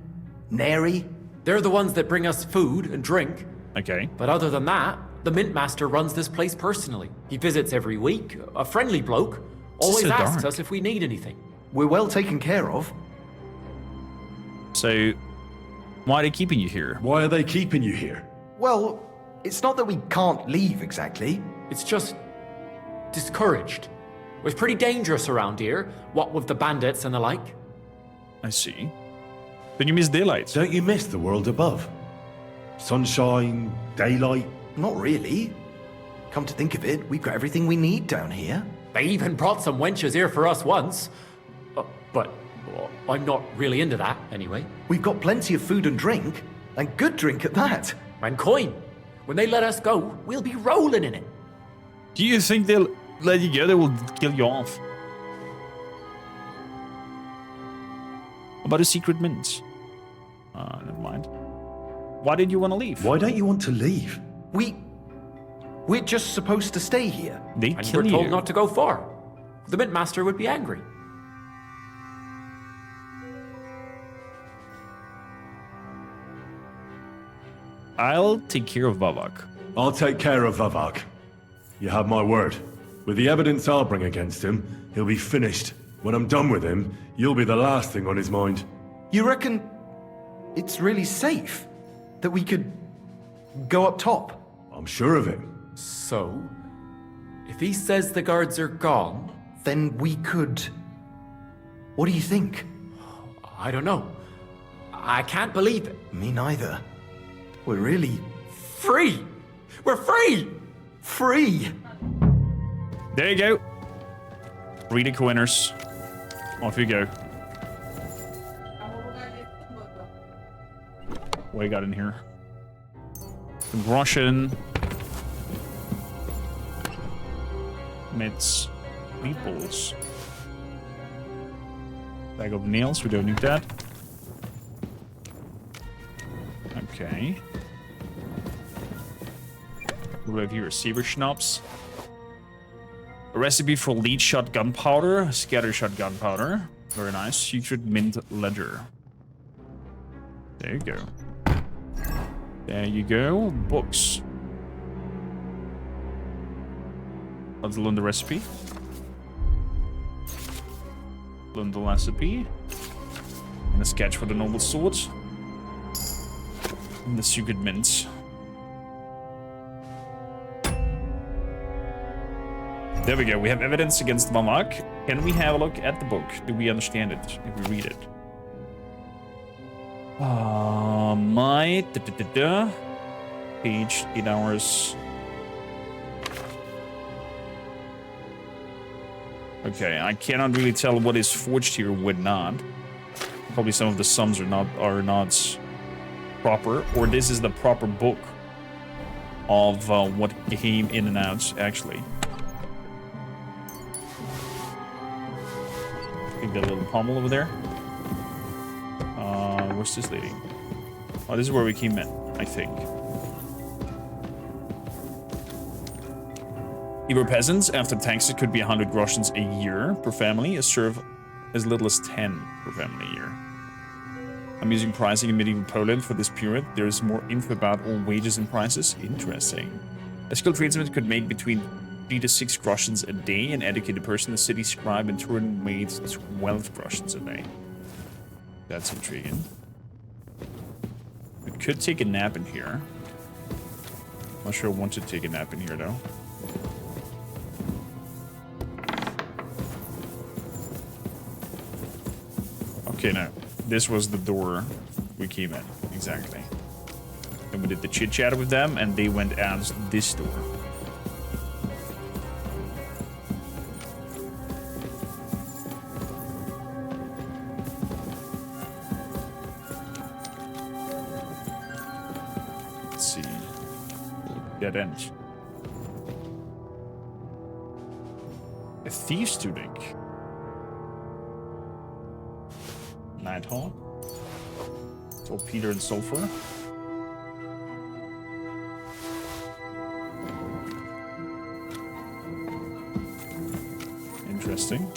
Neri? They're the ones that bring us food and drink. Okay. But other than that, the mint master runs this place personally. He visits every week, a friendly bloke. Always asks us if we need anything. We're well taken care of. So, why are they keeping you here? Why are they keeping you here? Well, it's not that we can't leave exactly. It's just discouraged. It's pretty dangerous around here, what with the bandits and the like. I see. Then you miss daylight. Don't you miss the world above? Sunshine, daylight? Not really. Come to think of it, we've got everything we need down here. They even brought some wenches here for us once. But I'm not really into that, anyway. We've got plenty of food and drink, and good drink at that. And coin. When they let us go, we'll be rolling in it. Do you think they'll let you go? They will kill you off. About a secret mint? Never mind. Why did you want to leave? Why don't you want to leave? We're just supposed to stay here. They and kill we're told you. not to go far. The mint master would be angry. I'll take care of Vavak. I'll take care of Vavak. You have my word. With the evidence I'll bring against him, he'll be finished. When I'm done with him, you'll be the last thing on his mind. You reckon it's really safe that we could go up top? I'm sure of it. So, if he says the guards are gone... Then we could... What do you think? I don't know. I can't believe it. Me neither. We're really... Free! We're free! Free! There you go. Read the coiners. Off you go. What do you got in here? Some Russian. Mitts. Meatballs. Bag of nails. We don't need that. Okay. What do we have here? Saber schnapps. A recipe for lead shot gunpowder, scatter shot gunpowder. Very nice. Secret mint ledger. There you go. There you go. Books. Let's learn the recipe. Learn the recipe. And a sketch for the noble sword. And the secret mint. There we go. We have evidence against Vavak. Can we have a look at the book? Do we understand it? If we read it? Page 8 hours. Okay, I cannot really tell what is forged here, what not. Probably some of the sums are not proper, or this is the proper book of what came in and out, actually. Take that little pommel over there. Where's this lady? Oh, this is where we came in, I think. Igor peasants, after taxes, could be 100 groshens a year per family, serve as little as 10 per family a year. I'm using pricing in medieval Poland for this period. There's more info about all wages and prices. Interesting. A skilled tradesman could make between 3 to 6 groshens a day. An educated person, a city scribe, in turn made 12 groshens a day. That's intriguing. We could take a nap in here. Not sure I want to take a nap in here, though. Okay, no. This was the door we came in. Exactly. And we did the chit-chat with them, and they went out this door. Let's see. Dead end. A thief's tunic. Nighthawk. Torpedo and sulfur. Interesting.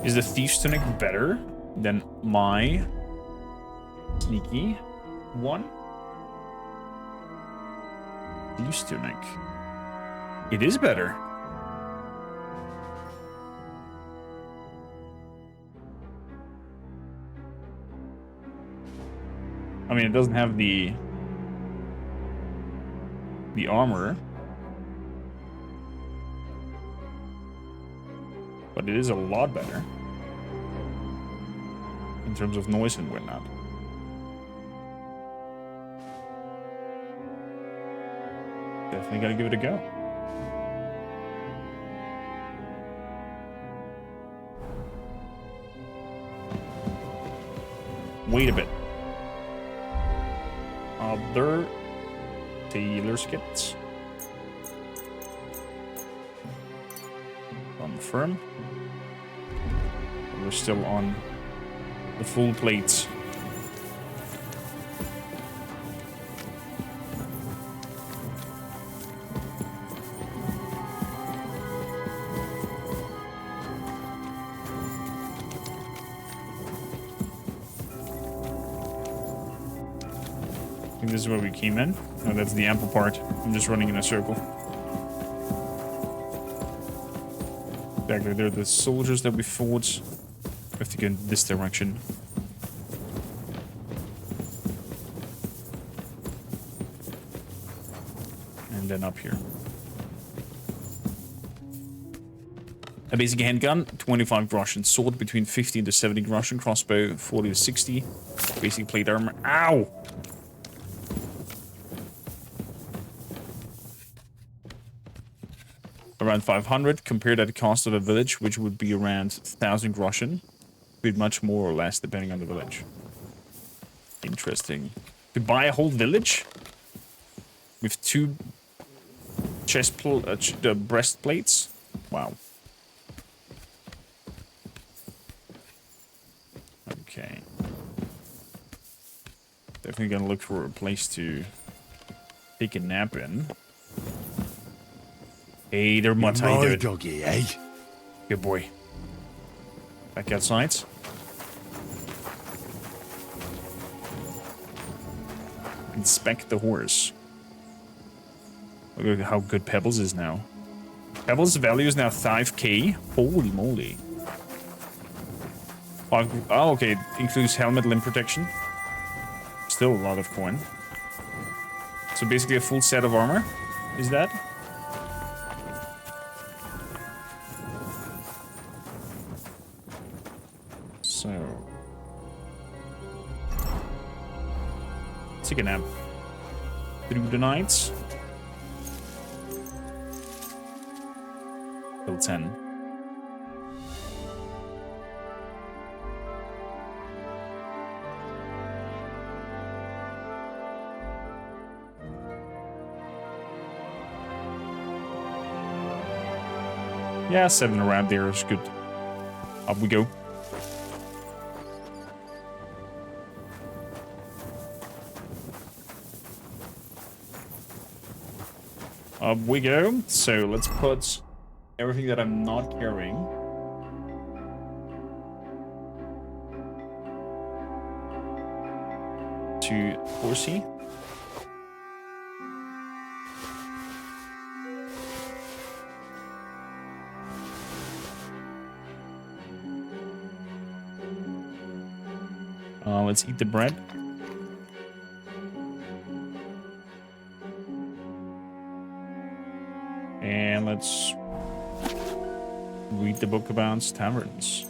Is the thief's tunic better than my sneaky one? Thief's tunic. It is better. I mean, it doesn't have the armor, but it is a lot better in terms of noise and whatnot. Definitely gotta give it a go. Wait a bit. Other tailor's kits. Confirm. We're still on the full plates. I think this is where we came in. Oh, that's the ample part. I'm just running in a circle. Exactly, they're the soldiers that we fought. We have to go in this direction. And then up here. A basic handgun, 25 groschen. Sword between 15 to 70 groschen. Crossbow, 40 to 60. Basic plate armor. Ow! Around 500, compared at the cost of a village, which would be around 1,000 groschen. Bit much more or less, depending on the village. Interesting. To buy a whole village? With 2 breastplates? Wow. Okay. Definitely gonna look for a place to take a nap in. Hey there, Mutt. How you doing? Doggy, eh? Good boy. Back outside. Inspect the horse. Look at how good Pebbles is now. Pebbles' value is now 5k. Holy moly. Oh, okay. Includes helmet, limb protection. Still a lot of coin. So basically a full set of armor. Is that? So, take a nap through the night. Till 10. Yeah, 7 around there is good. Up we go. Up we go. So let's put everything that I'm not carrying. To horsey. Let's eat the bread. And let's read the book about taverns.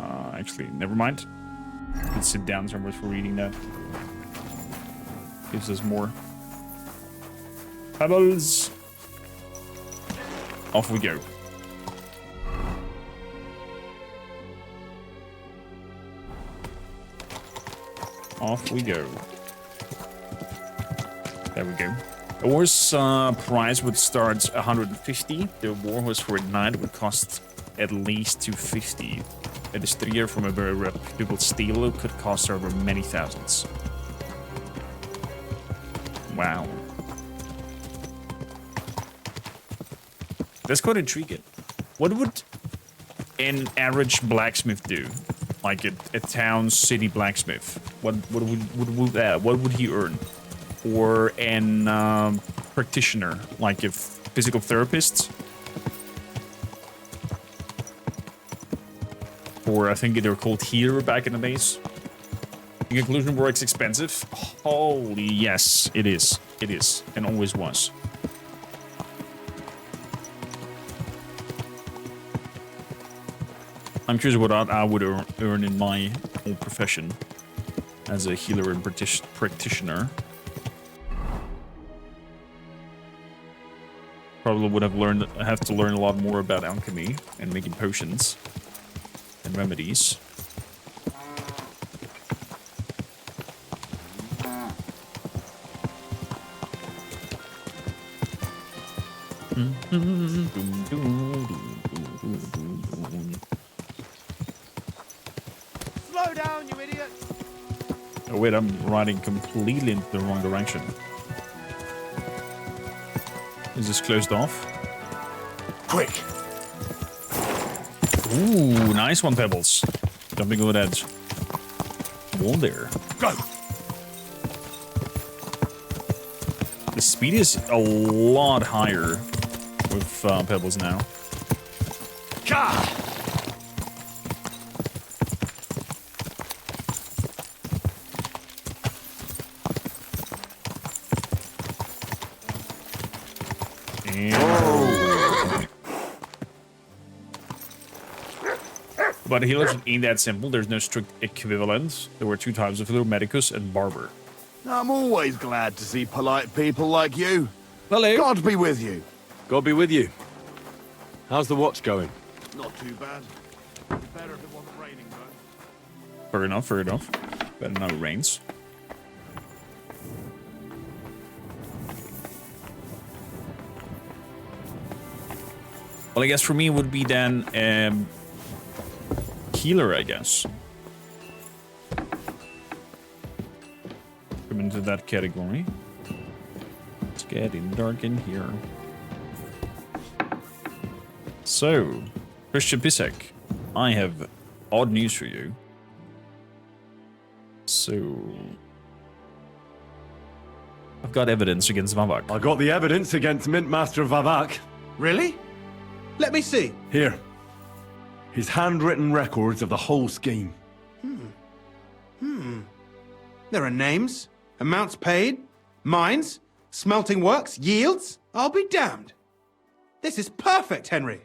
Actually, never mind. Let's sit down somewhere for reading that. Gives us more pebbles. Off we go. Off we go. There we go. The horse price would start 150. The warhorse for a knight would cost at least 250. A destrier from a very reputable stable could cost over many thousands. Wow. That's quite intriguing. What would an average blacksmith do? Like a town city blacksmith? What would he earn? Or an practitioner, like a physical therapist? Or I think they were called healer back in the days. In conclusion, work's expensive. Holy yes, it is. It is, and always was. I'm curious what I would earn in my old profession as a healer and practitioner. Probably would have to learn a lot more about alchemy and making potions and remedies. Slow down, you idiot! Oh wait, I'm riding completely in the wrong direction. Is this closed off? Quick! Ooh, nice one, Pebbles. Jumping over that wall there. Go! The speed is a lot higher with Pebbles now. Gah! But healers ain't that simple. There's no strict equivalent. There were two types of healer, medicus and barber. I'm always glad to see polite people like you. Hello. God be with you. God be with you. How's the watch going? Not too bad. Better if it wasn't raining, though. Fair enough, fair enough. Better now it rains. Well, I guess for me it would be then healer, I guess. Come into that category. It's getting dark in here. So, Christian Pisek, I have odd news for you. So, I've got evidence against Vavak. I got the evidence against Mint Master Vavak. Really? Let me see. Here. His handwritten records of the whole scheme. There are names, amounts paid, mines, smelting works, yields. I'll be damned. This is perfect, Henry.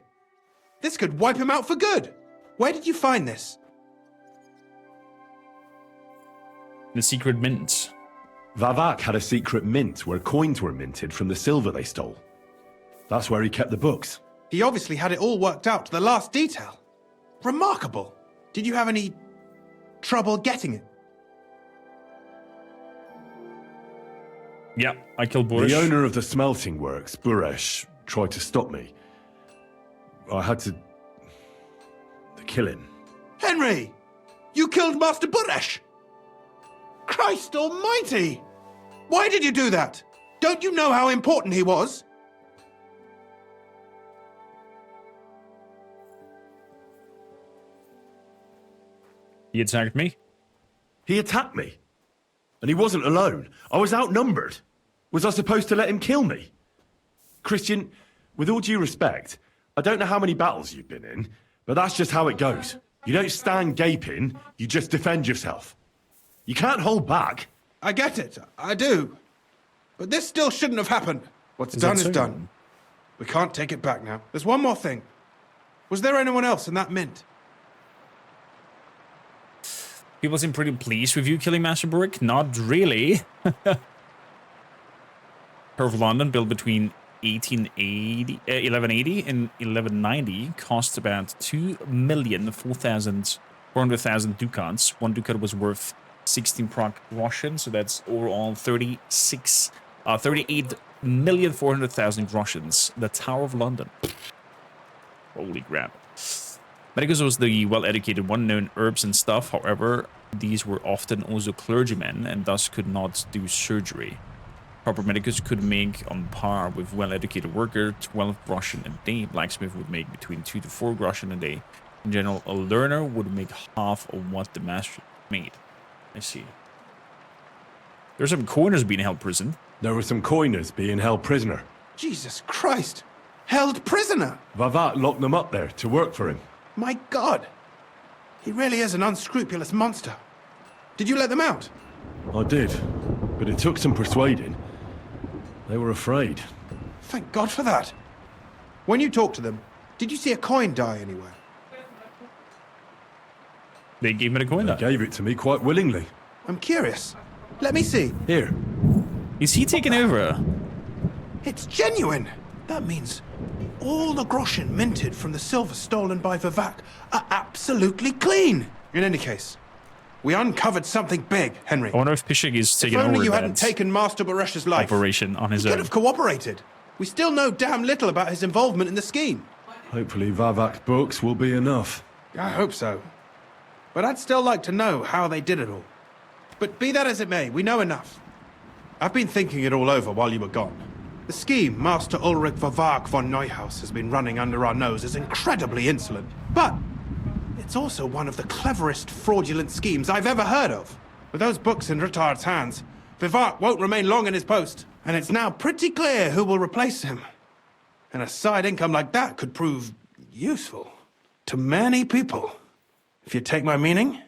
This could wipe him out for good. Where did you find this? The secret mint. Vavak had a secret mint where coins were minted from the silver they stole. That's where he kept the books. He obviously had it all worked out to the last detail. Remarkable. Did you have any trouble getting it? Yeah, I killed Buresh. The owner of the smelting works, Buresh, tried to stop me. I had to kill him. Henry! You killed Master Buresh! Christ almighty! Why did you do that? Don't you know how important he was? He attacked me? He attacked me. And he wasn't alone. I was outnumbered. Was I supposed to let him kill me? Christian, with all due respect, I don't know how many battles you've been in, but that's just how it goes. You don't stand gaping, you just defend yourself. You can't hold back. I get it, I do. But this still shouldn't have happened. What's done is done. We can't take it back now. There's one more thing. Was there anyone else in that mint? People seem pretty pleased with you killing Master Buresh. Not really. Her of London, built between 1180 and 1190, cost about 2,400,000 ducats. One ducat was worth 16 proc groschen, so that's overall 38,400,000 groschens. The Tower of London. Holy crap. Medicus was the well-educated one, known herbs and stuff. However, these were often also clergymen and thus could not do surgery. Proper medicus could make on par with well-educated worker 12 groschen a day. Blacksmith would make between 2 to 4 groschen a day. In general, a learner would make half of what the master made. I see. There's some coiners being held prison. There were some coiners being held prisoner. Jesus Christ! Held prisoner! Vavak locked them up there to work for him. My God! He really is an unscrupulous monster. Did you let them out? I did, but it took some persuading. They were afraid. Thank God for that. When you talked to them, did you see a coin die anywhere? They gave me the coin. They gave it to me quite willingly. I'm curious. Let me see. Here. Is he taking over? It's genuine! That means all the groschen minted from the silver stolen by Vivak are absolutely clean! In any case, we uncovered something big, Henry. I wonder if Pishig is taking over. If over only you hadn't taken Master Baresh's life operation on his he own. could have cooperated. We still know damn little about his involvement in the scheme. Hopefully Vavak's books will be enough. I hope so. But I'd still like to know how they did it all. But be that as it may, we know enough. I've been thinking it all over while you were gone. The scheme Master Ulrich Vavak von Neuhaus has been running under our nose is incredibly insolent. But it's also one of the cleverest fraudulent schemes I've ever heard of. With those books in Rittard's hands, Vivak won't remain long in his post. And it's now pretty clear who will replace him. And a side income like that could prove useful to many people. If you take my meaning?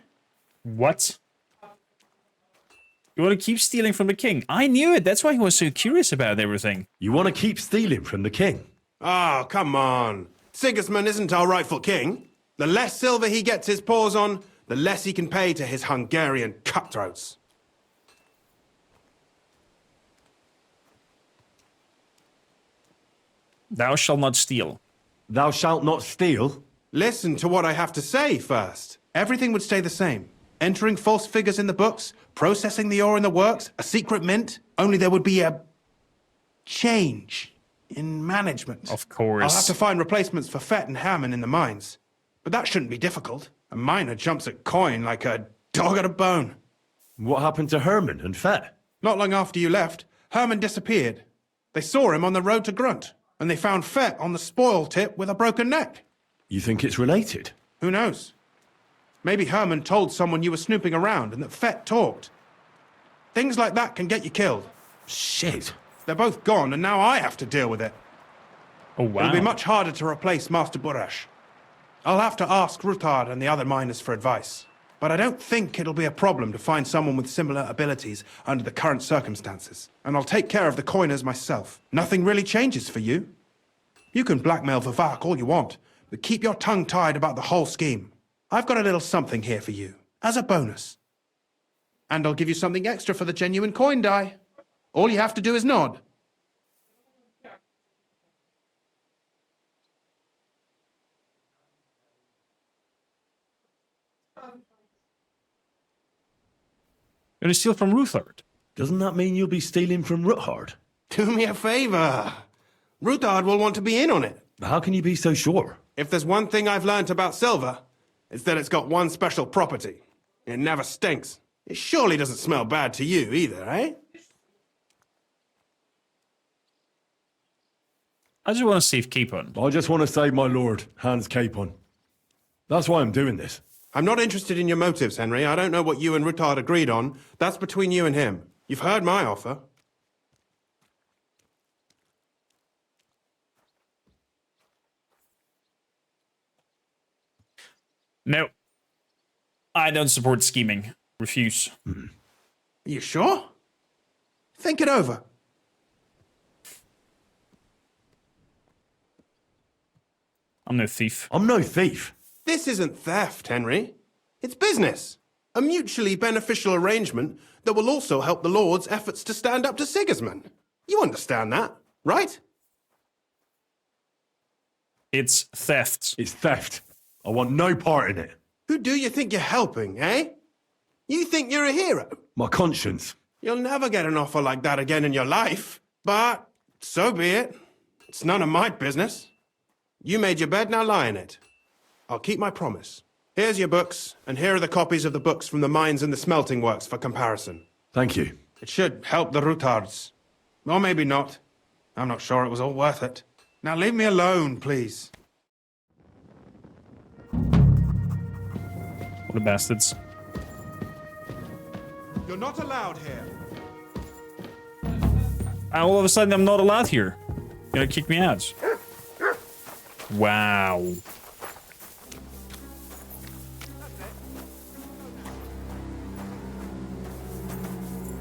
What? You want to keep stealing from the king? I knew it. That's why he was so curious about everything. You want to keep stealing from the king? Oh, come on. Sigismund isn't our rightful king. The less silver he gets his paws on, the less he can pay to his Hungarian cutthroats. Thou shalt not steal. Thou shalt not steal? Listen to what I have to say first. Everything would stay the same. Entering false figures in the books, processing the ore in the works, a secret mint. Only there would be a change in management. Of course. I'll have to find replacements for Fett and Hammond in the mines. But that shouldn't be difficult. A miner jumps at coin like a dog at a bone. What happened to Herman and Fett? Not long after you left, Herman disappeared. They saw him on the road to Grunt, and they found Fett on the spoil tip with a broken neck. You think it's related? Who knows? Maybe Herman told someone you were snooping around and that Fett talked. Things like that can get you killed. Shit. They're both gone, and now I have to deal with it. Oh, wow. It'll be much harder to replace Master Buresh. I'll have to ask Ruthard and the other miners for advice. But I don't think it'll be a problem to find someone with similar abilities under the current circumstances. And I'll take care of the coiners myself. Nothing really changes for you. You can blackmail Vivak all you want, but keep your tongue tied about the whole scheme. I've got a little something here for you, as a bonus. And I'll give you something extra for the genuine coin die. All you have to do is nod. You're going to steal from Ruthard. Doesn't that mean you'll be stealing from Ruthard? Do me a favor. Ruthard will want to be in on it. How can you be so sure? If there's one thing I've learnt about silver, it's that it's got one special property. It never stinks. It surely doesn't smell bad to you either, eh? I just want to save Capon. I just want to save my lord, Hans Capon. That's why I'm doing this. I'm not interested in your motives, Henry. I don't know what you and Ruthard agreed on. That's between you and him. You've heard my offer. No. I don't support scheming. Refuse. Are you sure? Think it over. I'm no thief. I'm no thief. This isn't theft, Henry. It's business. A mutually beneficial arrangement that will also help the Lord's efforts to stand up to Sigismund. You understand that, right? It's theft. It's theft. I want no part in it. Who do you think you're helping, eh? You think you're a hero? My conscience. You'll never get an offer like that again in your life. But so be it. It's none of my business. You made your bed, now lie in it. I'll keep my promise. Here's your books, and here are the copies of the books from the mines and the smelting works for comparison. Thank you. It should help the retards. Or maybe not. I'm not sure it was all worth it. Now leave me alone, please. What a bastards. You're not allowed here. All of a sudden, I'm not allowed here. You're gonna kick me out. Wow.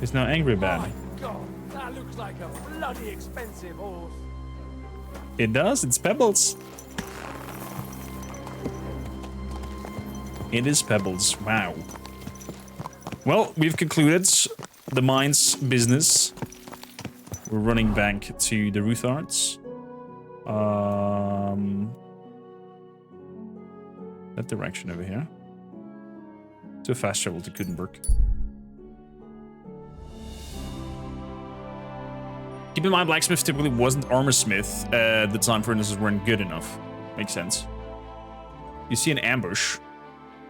He's now angry about me. God, that looks like a bloody expensive horse. It does, it's Pebbles. It is Pebbles, wow. Well, we've concluded the mine's business. We're running back to the Ruthards. That direction over here. To fast travel to Kutná. Keep in mind, blacksmith typically wasn't armor smith. The time furnaces weren't good enough. Makes sense. You see an ambush.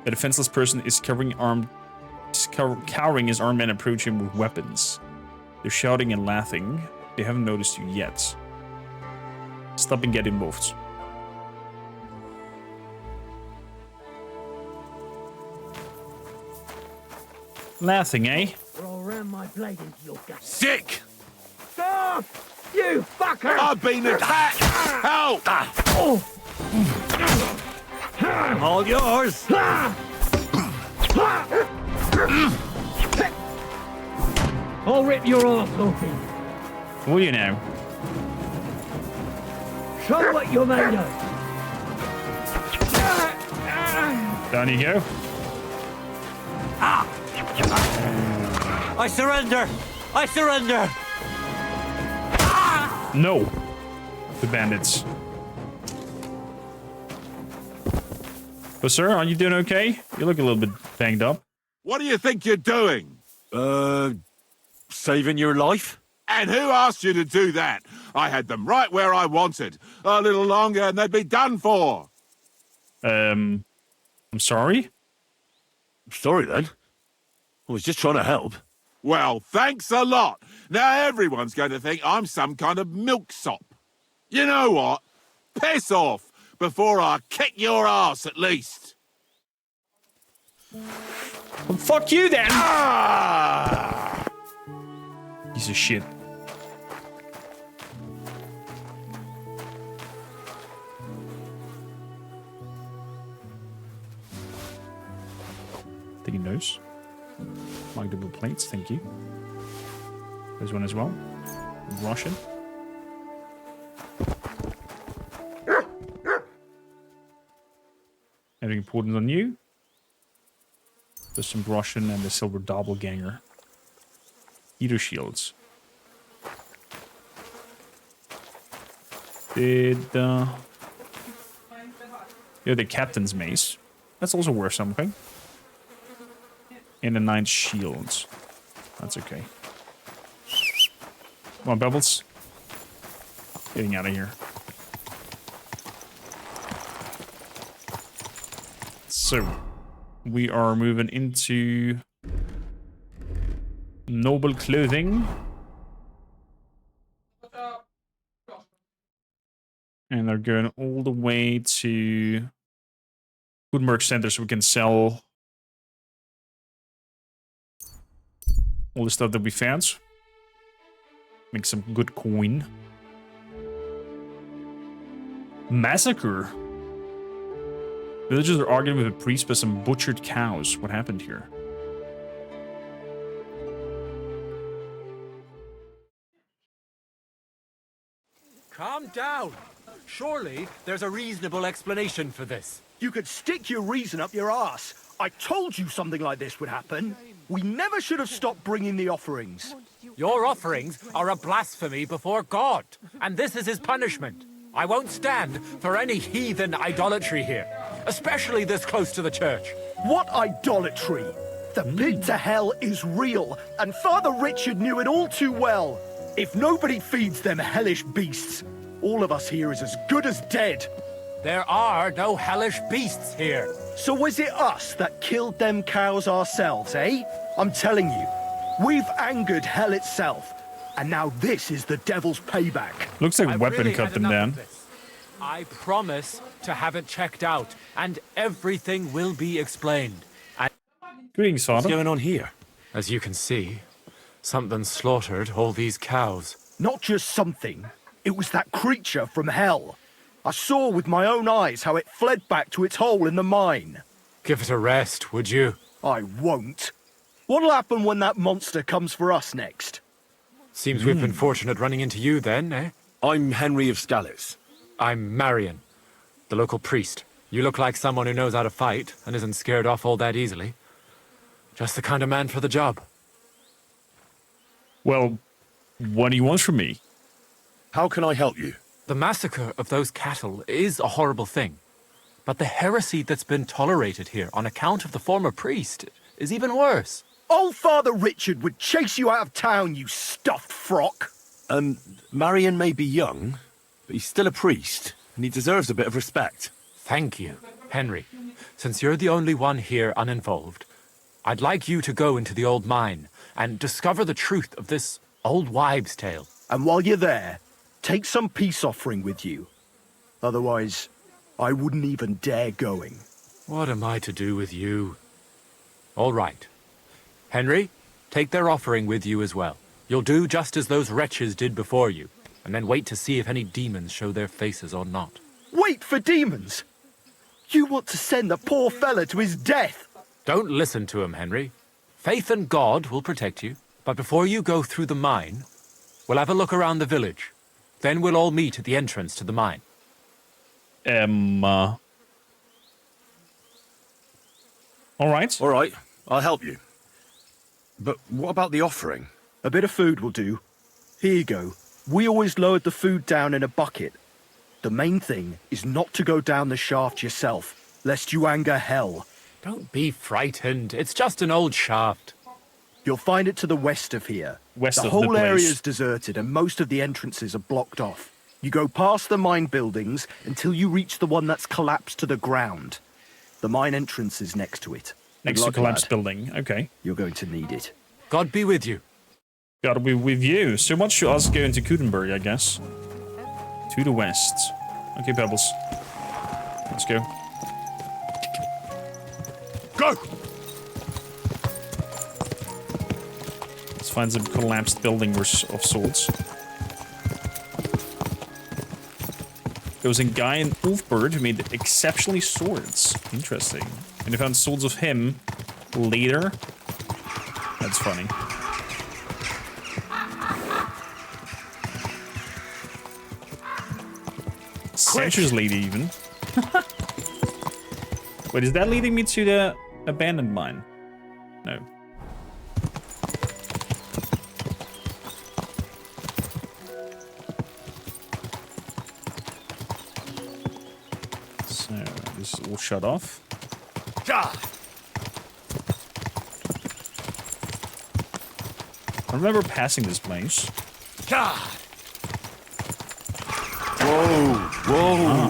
A defenseless person is cowering his armed men approach him with weapons. They're shouting and laughing. They haven't noticed you yet. Stop and get involved. Laughing, eh? I'll ram my blade into your gut. Sick! Stop! You fucker! I've been attacked! Help! All yours! I'll rip your arse open. Will you now? Show what you're made of. Down you go. I surrender! I surrender! No. The bandits. Oh, sir, are you doing okay? You look a little bit banged up. What do you think you're doing? Saving your life? And who asked you to do that? I had them right where I wanted. A little longer and they'd be done for. I'm sorry? Sorry then. I was just trying to help. Well, thanks a lot. Now everyone's going to think I'm some kind of milksop. You know what? Piss off before I kick your ass at least. Well, fuck you then! Ah! Piece of shit. Taking those. Like double plates, thank you. There's one as well. Russian. Anything important on you? There's some Russian and the silver doppelganger. Heater shields. Yeah, the captain's mace. That's also worth something. And the 9 shields. That's okay. Come on, Pebbles. Getting out of here. So, we are moving into noble clothing. And they're going all the way to Kutná Center so we can sell all the stuff that we found. Make some good coin. Massacre. Villagers are arguing with a priest by some butchered cows. What happened here? Calm down. Surely there's a reasonable explanation for this. You could stick your reason up your ass. I told you something like this would happen. We never should have stopped bringing the offerings. Your offerings are a blasphemy before God, and this is his punishment. I won't stand for any heathen idolatry here, especially this close to the church. What idolatry? The pit to hell is real, and Father Richard knew it all too well. If nobody feeds them hellish beasts, all of us here is as good as dead. There are no hellish beasts here. So was it us that killed them cows ourselves, eh? I'm telling you, we've angered hell itself, and now this is the devil's payback. Looks like I've weapon really cut had them enough down. of this. I promise to have it checked out, and everything will be explained. Greetings, What's Father. going on here? As you can see, something slaughtered all these cows. Not just something, it was that creature from hell. I saw with my own eyes how it fled back to its hole in the mine. Give it a rest, would you? I won't. What'll happen when that monster comes for us next? Seems we've been fortunate running into you then, eh? I'm Henry of Scalitz. I'm Marion, the local priest. You look like someone who knows how to fight and isn't scared off all that easily. Just the kind of man for the job. Well, what do you want from me? How can I help you? The massacre of those cattle is a horrible thing. But the heresy that's been tolerated here on account of the former priest is even worse. Old Father Richard would chase you out of town, you stuffed frock. Marion may be young, but he's still a priest, and he deserves a bit of respect. Thank you, Henry. Since you're the only one here uninvolved, I'd like you to go into the old mine and discover the truth of this old wives' tale. And while you're there, take some peace offering with you. Otherwise, I wouldn't even dare going. What am I to do with you? All right. Henry, take their offering with you as well. You'll do just as those wretches did before you, and then wait to see if any demons show their faces or not. Wait for demons? You want to send the poor fella to his death? Don't listen to him, Henry. Faith in God will protect you. But before you go through the mine, we'll have a look around the village. Then we'll all meet at the entrance to the mine. All right. All right, I'll help you. But what about the offering? A bit of food will do. Here you go. We always lowered the food down in a bucket. The main thing is not to go down the shaft yourself, lest you anger hell. Don't be frightened. It's just an old shaft. You'll find it to the west of here. West the of whole the place. area is deserted and most of the entrances are blocked off. You go past the mine buildings until you reach the one that's collapsed to the ground. The mine entrance is next to it. Next Good to luck, collapsed lad. building. Okay. You're going to need it. God be with you. Gotta be with you. So much to us going to Kutná, I guess. To the west. Okay, Pebbles. Let's go. Go! Let's find some collapsed building of sorts. There was a guy in Ulfberg who made exceptionally swords. Interesting. And they found swords of him later. That's funny. Centuries later, even. Wait, is that leading me to the abandoned mine? No. So, this is all shut off. I remember passing this place. Whoa, whoa.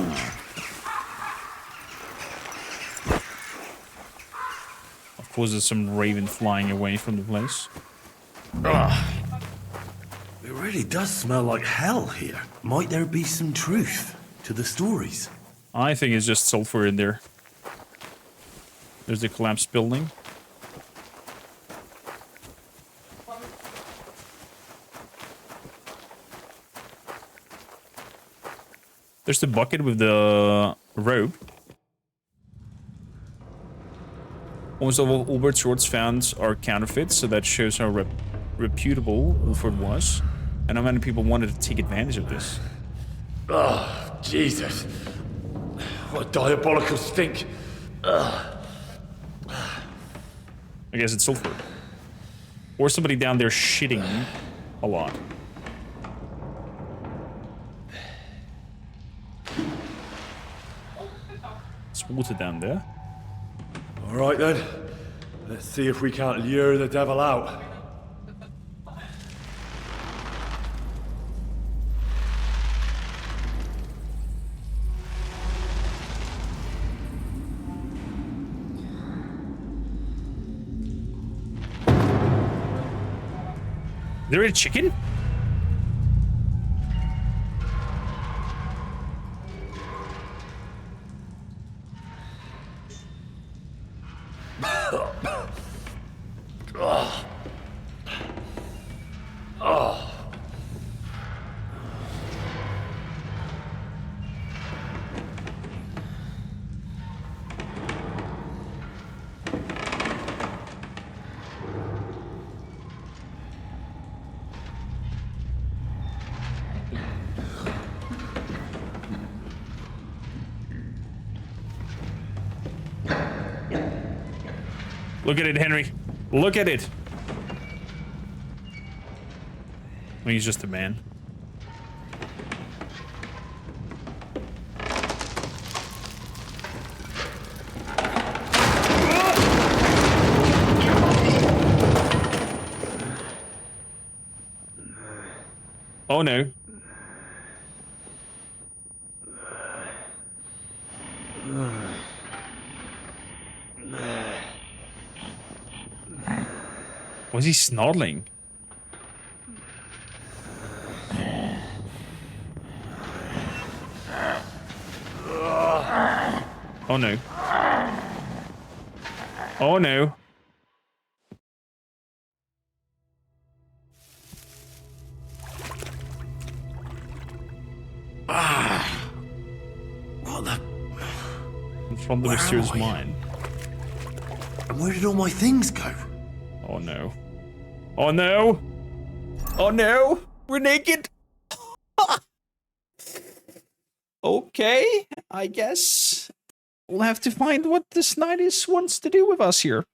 Of course, there's some raven flying away from the place. It really does smell like hell here. Might there be some truth to the stories? I think it's just sulfur in there. There's the collapsed building. There's the bucket with the rope. Almost all Ulbert's swords found are counterfeits, so that shows how reputable Ulford was. And how many people wanted to take advantage of this. Oh, Jesus. What a diabolical stink. I guess it's sulfur. Or somebody down there shitting a lot. It's water down there. All right, then. Let's see if we can't lure the devil out. There a chicken? Look at it, Henry. Look at it. Well, he's just a man. Oh no. Was he snorting? Oh no. Oh no. What the? From the mysterious mine. And where did all my things go? Oh no. Oh no! Oh no! We're naked! Okay, I guess we'll have to find what this Nidus wants to do with us here.